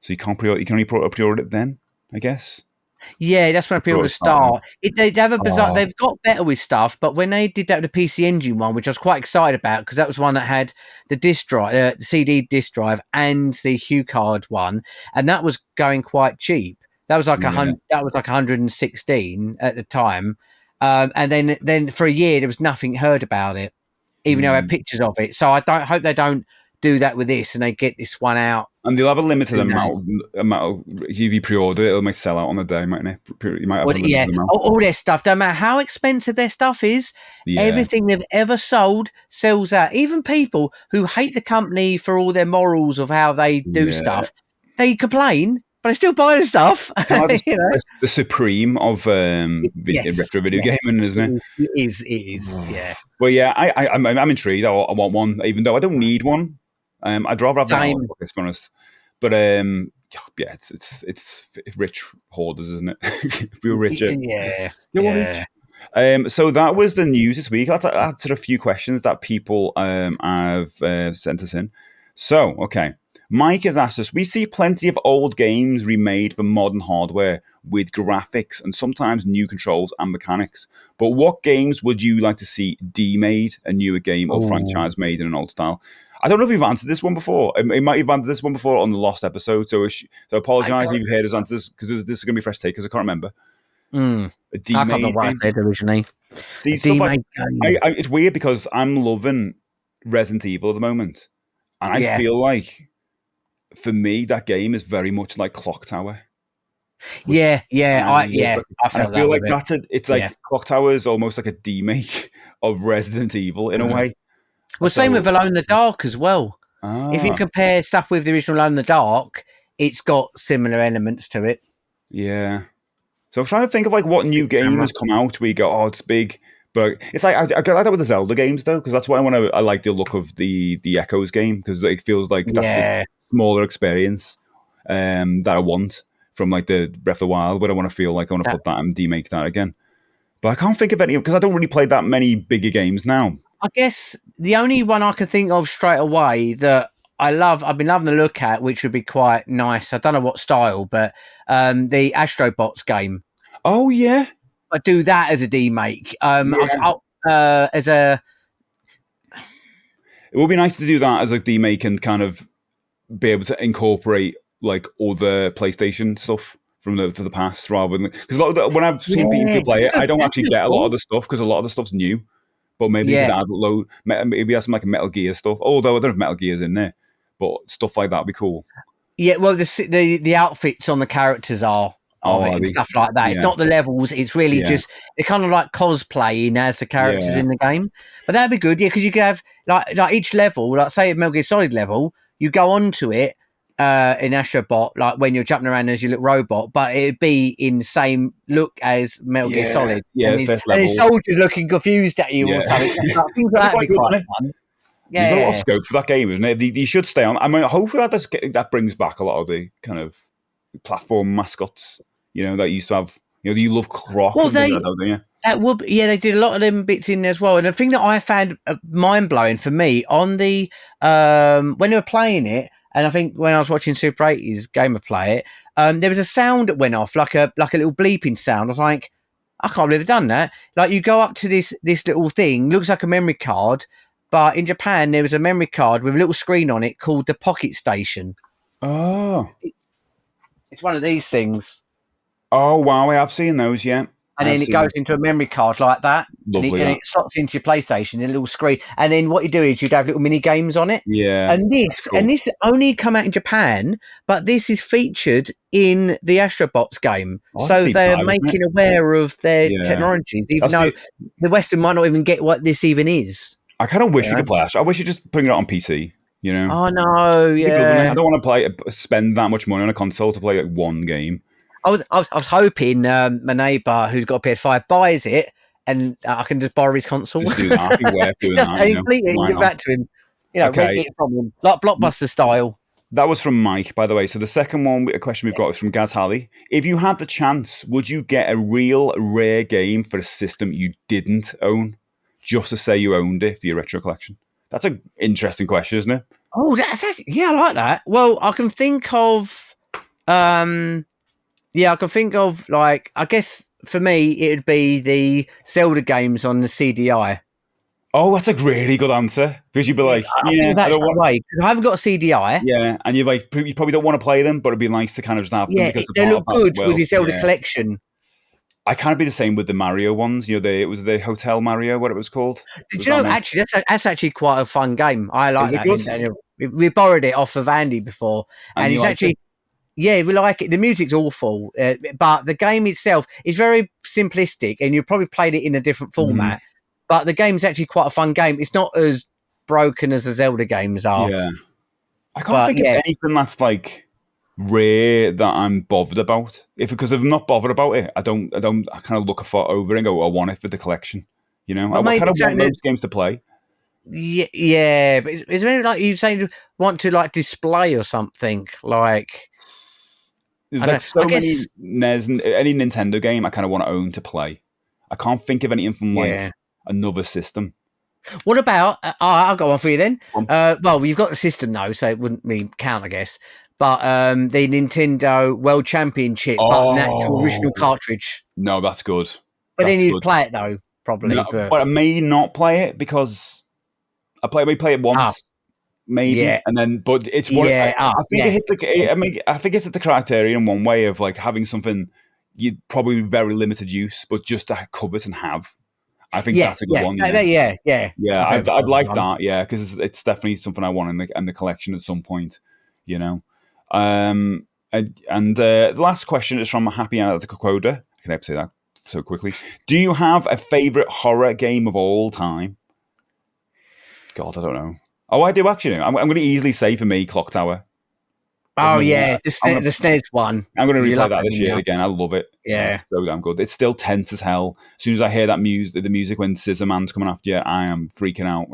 So you can't pre-order. You can only pre-order it then, I guess. Yeah, that's when pre-order start. They have a bizarre. They've got better with stuff, but when they did that with the PC Engine one, which I was quite excited about because that was one that had the disc drive, the CD disc drive, and the Hue card one, and that was going quite cheap. That was like 100. That was like 116 at the time, and then for a year there was nothing heard about it, even though I had pictures of it. So I hope they don't do that with this and they get this one out. And they'll have a limited amount of if you pre-order it might sell out on the day, mightn't it? You might have a limited amount. All their stuff, no matter how expensive their stuff is, everything they've ever sold sells out. Even people who hate the company for all their morals of how they do stuff, they complain, but they still buy the stuff. The supreme of retro video gaming, isn't it? It is, yeah. Well, yeah, I'm intrigued. I want one, even though I don't need one. I'd rather have that, to be honest. But it's rich hoarders, isn't it? If we were richer, so that was the news this week. I'll answer a few questions that people have sent us in. So, okay. Mike has asked us, we see plenty of old games remade for modern hardware with graphics and sometimes new controls and mechanics. But what games would you like to see demade, a newer game or Oh, franchise made in an old style? I don't know if we've answered this one before. It might have answered this one before on the lost episode. So I apologise if can't. you've heard us answer this because this is going to be fresh take because I can't remember. A I can't remember demade what I game. said originally. A See, stuff like demade game. it's weird because I'm loving Resident Evil at the moment. And I Yeah, feel like for me, that game is very much like Clock Tower, which yeah, yeah. and I I love yeah. it. I And I felt feel that with like it. it's Yeah. like Clock Tower is almost like a demake of Resident Evil in a Mm. way. Well, same with So Alone in the Dark as well. If you ah compare stuff with the original Alone in the Dark, it's got similar elements to it. yeah. So I'm trying to think of like what new Big game camera. has come out where you go, oh, it's big. But it's like I get like that with the Zelda games though, because that's why I like the look of the Echoes game because it feels like that's the Yeah. smaller experience that I want from like the Breath of the Wild, where I want to feel like I want to That, put that and demake that again. But I can't think of any because I don't really play that many bigger games now. I guess the only one I can think of straight away that I've been loving to look at, which would be quite nice. I don't know what style, but the Astrobots game. Oh yeah, I do that as a demake. yeah. As a It would be nice to do that as a demake and kind of be able to incorporate like other PlayStation stuff from the past rather than because when I've seen yeah, people play it, I don't that's actually good get a lot of call. the stuff because a lot of the stuff's new. But maybe you could Yeah, add maybe add some like Metal Gear stuff. Although I don't know if Metal Gear's in there, but stuff like that would be cool. yeah. Well, the outfits on the characters are of Oh, it are and they? stuff like that. It's Yeah, not the levels. It's really yeah, just they're kind of like cosplaying as the characters yeah. in the game. But that'd be good, yeah, because you could have like each level, like say at Metal Gear Solid level, you go onto it in Astrobot, like when you're jumping around as your little robot, but it'd be in the same look as Metal Gear Yeah, Solid, yeah, first and his level. soldiers looking confused at you or Yeah, something. Like, things like that'd be that'd quite be good, quite wouldn't it? fun. You've got a lot of Yeah. scope for that game, isn't it? They should stay on. I mean, hopefully that brings back a lot of the kind of platform mascots. You know that you used to have. You know, you love Croc Well, and things like that, don't you? that would yeah, they did a lot of them bits in there as well. And the thing that I found mind blowing for me on the when they were playing it, and I think when I was watching Super 80's gamer play it, there was a sound that went off like a little bleeping sound. I was like, I can't believe they've done that. Like you go up to this little thing, looks like a memory card, but in Japan there was a memory card with a little screen on it called the Pocket Station. Oh, It's one of these things. oh wow! I have seen those. Yeah, I And have then it seen goes them. into a memory card like that, Lovely and that. it slots into your PlayStation in a little screen. And then what you do is you'd have little mini games on it. Yeah, And that's this cool. only come out in Japan, but this is featured in the Astrobots game. Oh, that's a So deep they're dive, isn't it? making aware of their Yeah, technologies, even that's though the. the Western might not even get what this even is. I kind of You wish we know? could play Ash. I wish you just bring it out on PC. You know, Oh no, it'd be good, wouldn't it? I yeah. don't want to spend that much money on a console to play like one game. I was hoping my neighbour who's got a PS5 buys it and I can just borrow his console. Just do that. It'd be worth doing Just that. You know, complete it and why give not? that to him. Rent Okay, it from him, like Blockbuster style. that was from Mike, by the way. So the second a question we've got is from Gaz Halley. If you had the chance, would you get a real rare game for a system you didn't own, just to say you owned it for your retro collection? That's an interesting question, isn't it? Oh, that's actually, yeah, I like that. Well, I can think of, yeah, I can think of like I guess for me it would be the Zelda games on the CDI. Oh, that's a really good answer because you'd be Yeah, like, I think yeah, of I that don't straight want, away because I haven't got a CDI. yeah, and you probably don't want to play them, but it'd be nice to kind of just have them Yeah, because they're they part of look that good with world. your Zelda Yeah, collection. I kind of be the same with the Mario ones. You know, it was the Hotel Mario, what it was called. Did Was you that know? one? Actually, that's actually quite a fun game. I Is like it that. good? We borrowed it off of Andy before, And and you it's liked it? actually yeah, we like it. The music's awful, but the game itself is very simplistic, and you probably played it in a different Mhm. format. But the game's actually quite a fun game. It's not as broken as the Zelda games are, Yeah. I can't but think of yeah, anything that's like rare that I'm bothered about. If because if I'm not bothered about it, I kind of look for over it and go, I want it for the collection. You know, but I kind maybe of want something that, those games to play. yeah, yeah. But is there any, like you saying want to like display or something like There's I like don't. I so many guess NES and any Nintendo game I kind of want to own to play. I can't think of anything from like yeah. another system. What about? I'll go on for you then. Um, Well, you've got the system though, so it wouldn't really count, I guess. But the Nintendo World Championship, but an actual original Oh cartridge. no, that's good. But then That's you'd good. play it though, probably. No, But but I may not play it because we play it ah, once, maybe, yeah, and then. But it's one. yeah, I think it yeah, hits the. I mean, I think it's at the criteria in one way of like having something you probably very limited use, but just to covet and have. I think yeah, that's a good yeah, one. Yeah, yeah. yeah. I think I'd like one. that. Yeah, because it's definitely something I want in the collection at some point. You know. The last question is from Happy Analytical Quota. I can never say that so quickly. Do you have a favorite horror game of all time? God, I don't know. Oh, I do actually. I'm going to easily say for me, Clock Tower. Oh Doesn't yeah, I'm the SNES one. going to You replay love that that, this didn't year you? again. I love it. Yeah. It's so damn good. It's still tense as hell. As soon as I hear that music, the music when Scissor Man's coming after you, I am freaking out.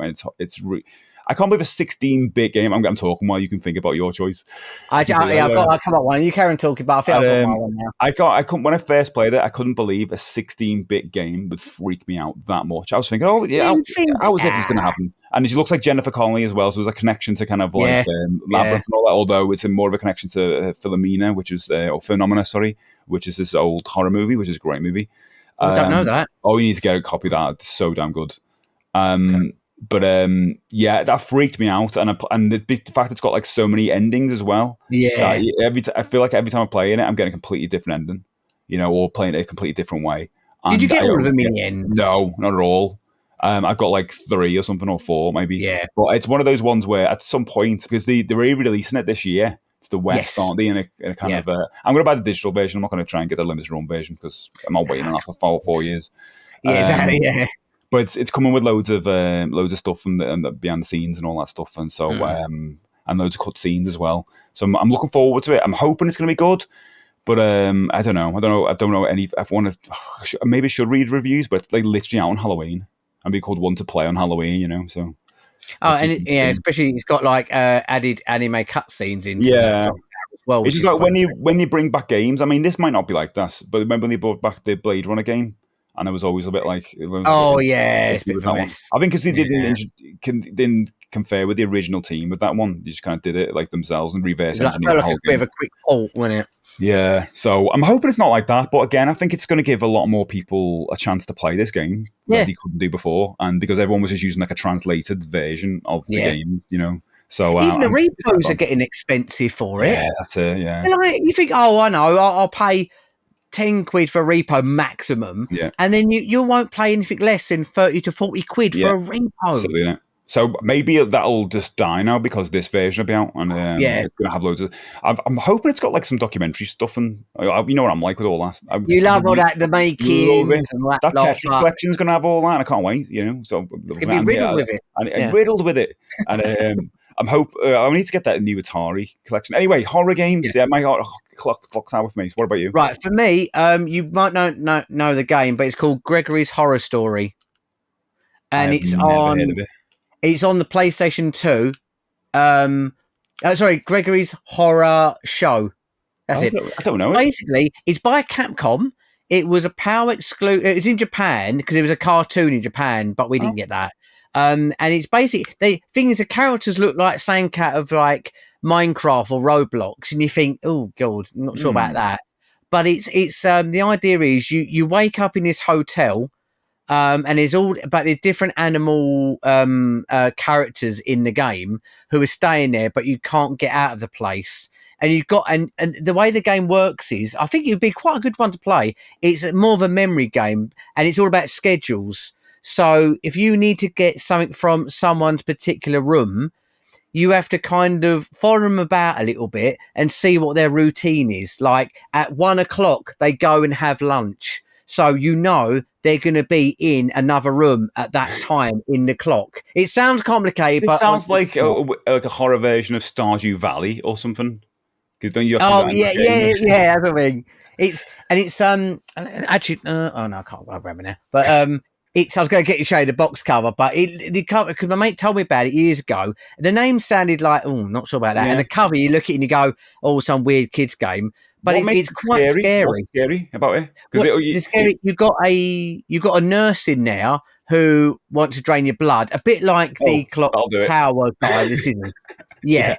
I can't believe a 16-bit game. I'm talking while you can think about your choice. I've come up one. You carry on talking, but I think I've got my one now. I couldn't when I first played it. I couldn't believe a 16-bit game would freak me out that much. I was thinking, oh yeah, how is this going to happen? And she looks like Jennifer Connelly as well, so there's a connection to kind of like Labyrinth and all that. Although it's more of a connection to Philomena, which is or Phenomena, sorry, which is this old horror movie, which is a great movie. I don't know that. Oh, you need to get a copy of that. It's so damn good. Okay. But yeah, that freaked me out, and the fact it's got like so many endings as well. Yeah. I feel like every time I'm playing it, I'm getting a completely different ending, or playing it a completely different way. Did you And get all of them in the end? No, not at all. I've got like 3 or something or 4 maybe. Yeah. But it's one of those ones where at some point, because they're re-releasing it this year, it's the West, aren't they? In a kind of I'm going to buy the digital version. I'm not going to try and get the limited run version because I'm not waiting on that for 4 years. Yeah, exactly. Yeah. But it's coming with loads of stuff and the behind the scenes and all that stuff, and so and loads of cut scenes as well. So I'm looking forward to it. I'm hoping it's going to be good, but I don't know. I don't know any. I want to maybe I should read reviews, but it's like literally out on Halloween and be called one to play on Halloween. So especially it's got like added anime cutscenes into yeah. as well. It's just like when you bring back games. I mean, this might not be like that, but remember when they brought back the Blade Runner game? And I was always a bit like, it's a bit of a mess. I think because they didn't confer with the original team with that one. They just kind of did it like themselves and reverse engineered the whole game. Bit of a quick port, wasn't it? Yeah, so I'm hoping it's not like that. But again, I think it's going to give a lot more people a chance to play this game that they couldn't do before, and because everyone was just using like a translated version of the game, So even the repos are getting expensive for it. Yeah, that's it. Yeah, and like, you think, oh, I know, I'll pay £10 for a repo maximum, and then you won't pay anything less than 30 to 40 quid for a repo. So maybe that'll just die now because this version will be out, and it's going to have loads of. I'm hoping it's got like some documentary stuff, and you know what I'm like with all that. You love all that, the making, and that Tetris collection is going to have all that, and I can't wait. So it's going to be riddled with it, and riddled with it, and I need to get that new Atari collection. Anyway, horror games. Yeah, my clock tower for me. What about you? Right, for me, you might know the game, but it's called Gregory's Horror Story, and it's on the PlayStation 2. Gregory's Horror Show. That's it. I don't know. Basically, it's by Capcom. It was a PAL exclusive. It's in Japan because it was a cartoon in Japan, but we didn't get that. And it's basically the characters look like something out of like Minecraft or Roblox, and you think, oh god, I'm not sure about that. But it's the idea is you wake up in this hotel, and there's different animal characters in the game who are staying there, but you can't get out of the place. And you've got and the way the game works is, I think it'd be quite a good one to play. It's more of a memory game, and it's all about schedules. So if you need to get something from someone's particular room, you have to kind of follow them about a little bit and see what their routine is. Like at 1 o'clock, they go and have lunch. So they're going to be in another room at that time in the clock. It sounds complicated, but it sounds like a horror version of Stardew Valley or something. Because don't you? That's what I mean. It's actually. Oh no, I can't remember now. But I was going to show you the box cover, but the cover, because my mate told me about it years ago. The name sounded like, not sure about that. Yeah. And the cover, you look at it and you go, some weird kids game. but What makes it's it quite scary. What's scary about it? Well, the scary, you got a nurse in there who wants to drain your blood, a bit like the clock I'll do it. tower guy. This isn't, Yeah.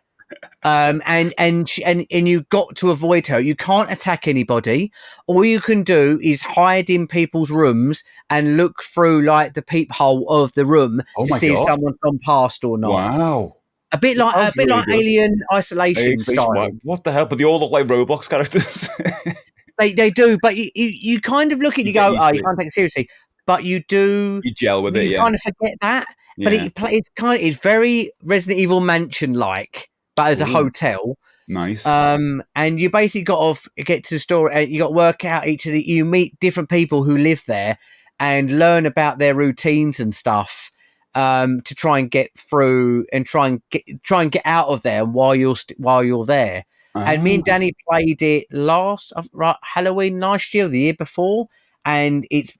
and you've got to avoid her. You can't attack anybody. All you can do is hide in people's rooms and look through like the peephole of the room to see if someone's gone past or not. Wow. A bit like Alien Isolation style. What the hell? But they all look like Roblox characters. They do, but you kind of look at it, you go, you can't take it seriously. But you do. You gel with it. You kind of forget that. But it's very Resident Evil Mansion like, but as a hotel. Nice. And you basically got to get to the story. You got to work out you meet different people who live there and learn about their routines and stuff. To try and get through and try and get out of there while you're there. And me and Danny played it Halloween last year, or the year before, and it's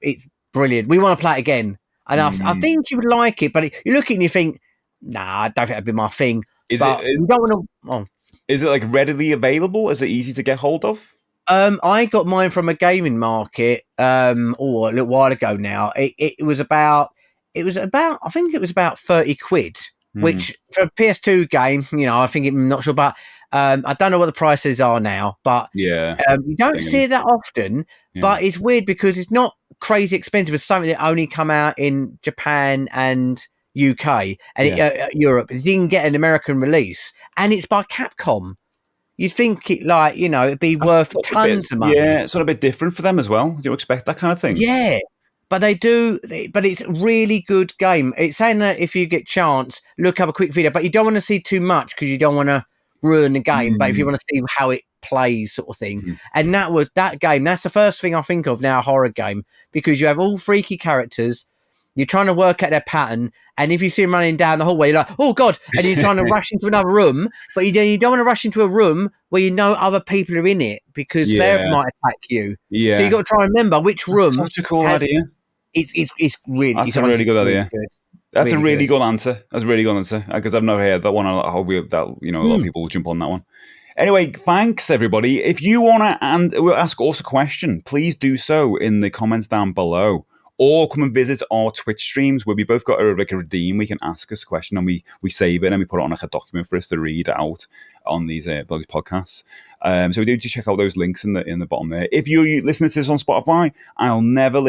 brilliant. We want to play it again, and I think you would like it. But you look at it and you think, nah, I don't think that'd be my thing. You don't want to. Is it like readily available? Is it easy to get hold of? I got mine from a gaming market a little while ago now. It was about I think it was about 30 quid, which for a PS2 game, I think I'm not sure, but I don't know what the prices are now, but you don't see it that often, but it's weird because it's not crazy expensive. It's something that only come out in Japan and UK and Europe. It didn't get an American release, and it's by Capcom. You think it it'd be worth tons of money. Yeah, it's sort of a bit different for them as well. Do you expect that kind of thing? Yeah. But they do, but it's a really good game. It's saying that if you get chance, look up a quick video, but you don't want to see too much because you don't want to ruin the game. But if you want to see how it plays, sort of thing, and that game. That's the first thing I think of now, a horror game, because you have all freaky characters. You're trying to work out their pattern, and if you see them running down the hallway, you're like, "Oh God!" and you're trying to rush into another room, but you don't want to rush into a room where you know other people are in it because they might attack you. Yeah. So you got to try and remember which room. That's such a cool idea. It's really. That's a really good idea. Good. That's a really good answer. That's a really good answer because I've never heard that one. I hope that a lot of people will jump on that one. Anyway, thanks everybody. If you want to ask us a question, please do so in the comments down below, or come and visit our Twitch streams where we both got a redeem. We can ask us a question and we save it and we put it on like a document for us to read out on these podcasts. So we do just check out those links in the bottom there. If you listen to this on Spotify, I'll never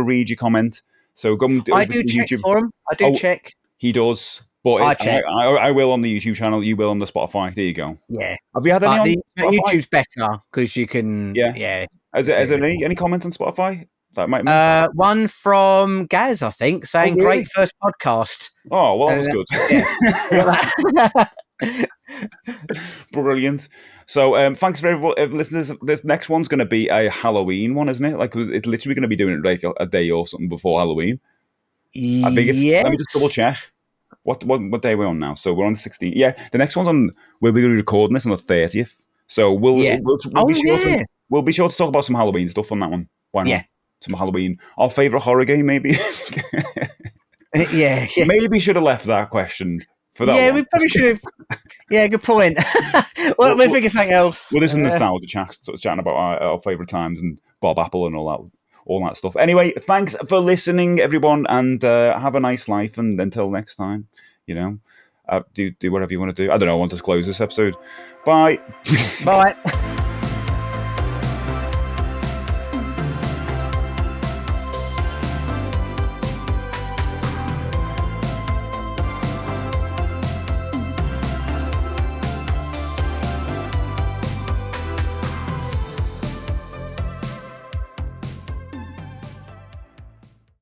read your comment. So go and I do check YouTube. For him. I do check. He does, but I will on the YouTube channel. You will on the Spotify. There you go. Yeah. Have you had any on Spotify? YouTube's better because you can. Yeah. Is there any comments on Spotify? That might one from Gaz, I think, saying great first podcast. Oh, well, that was good. Brilliant. So thanks for everyone listeners. This next one's going to be a Halloween one, isn't it? Like it's literally going to be doing it like a day or something before Halloween. I think it's. Let me just double check. What day we're on now? So we're on the 16th. Yeah, the next one's on. We'll be recording this on the 30th. So we'll be sure to talk about some Halloween stuff on that one. Why not? Yeah. Some Halloween. Our favourite horror game, maybe? yeah. Maybe should have left that question for that one. We probably should have. Yeah, good point. we'll think of something else. We'll do some nostalgia chatting about our favourite times and Bob Apple and all that stuff. Anyway, thanks for listening, everyone, and have a nice life. And until next time, do whatever you want to do. I don't know. I want to close this episode. Bye. Bye.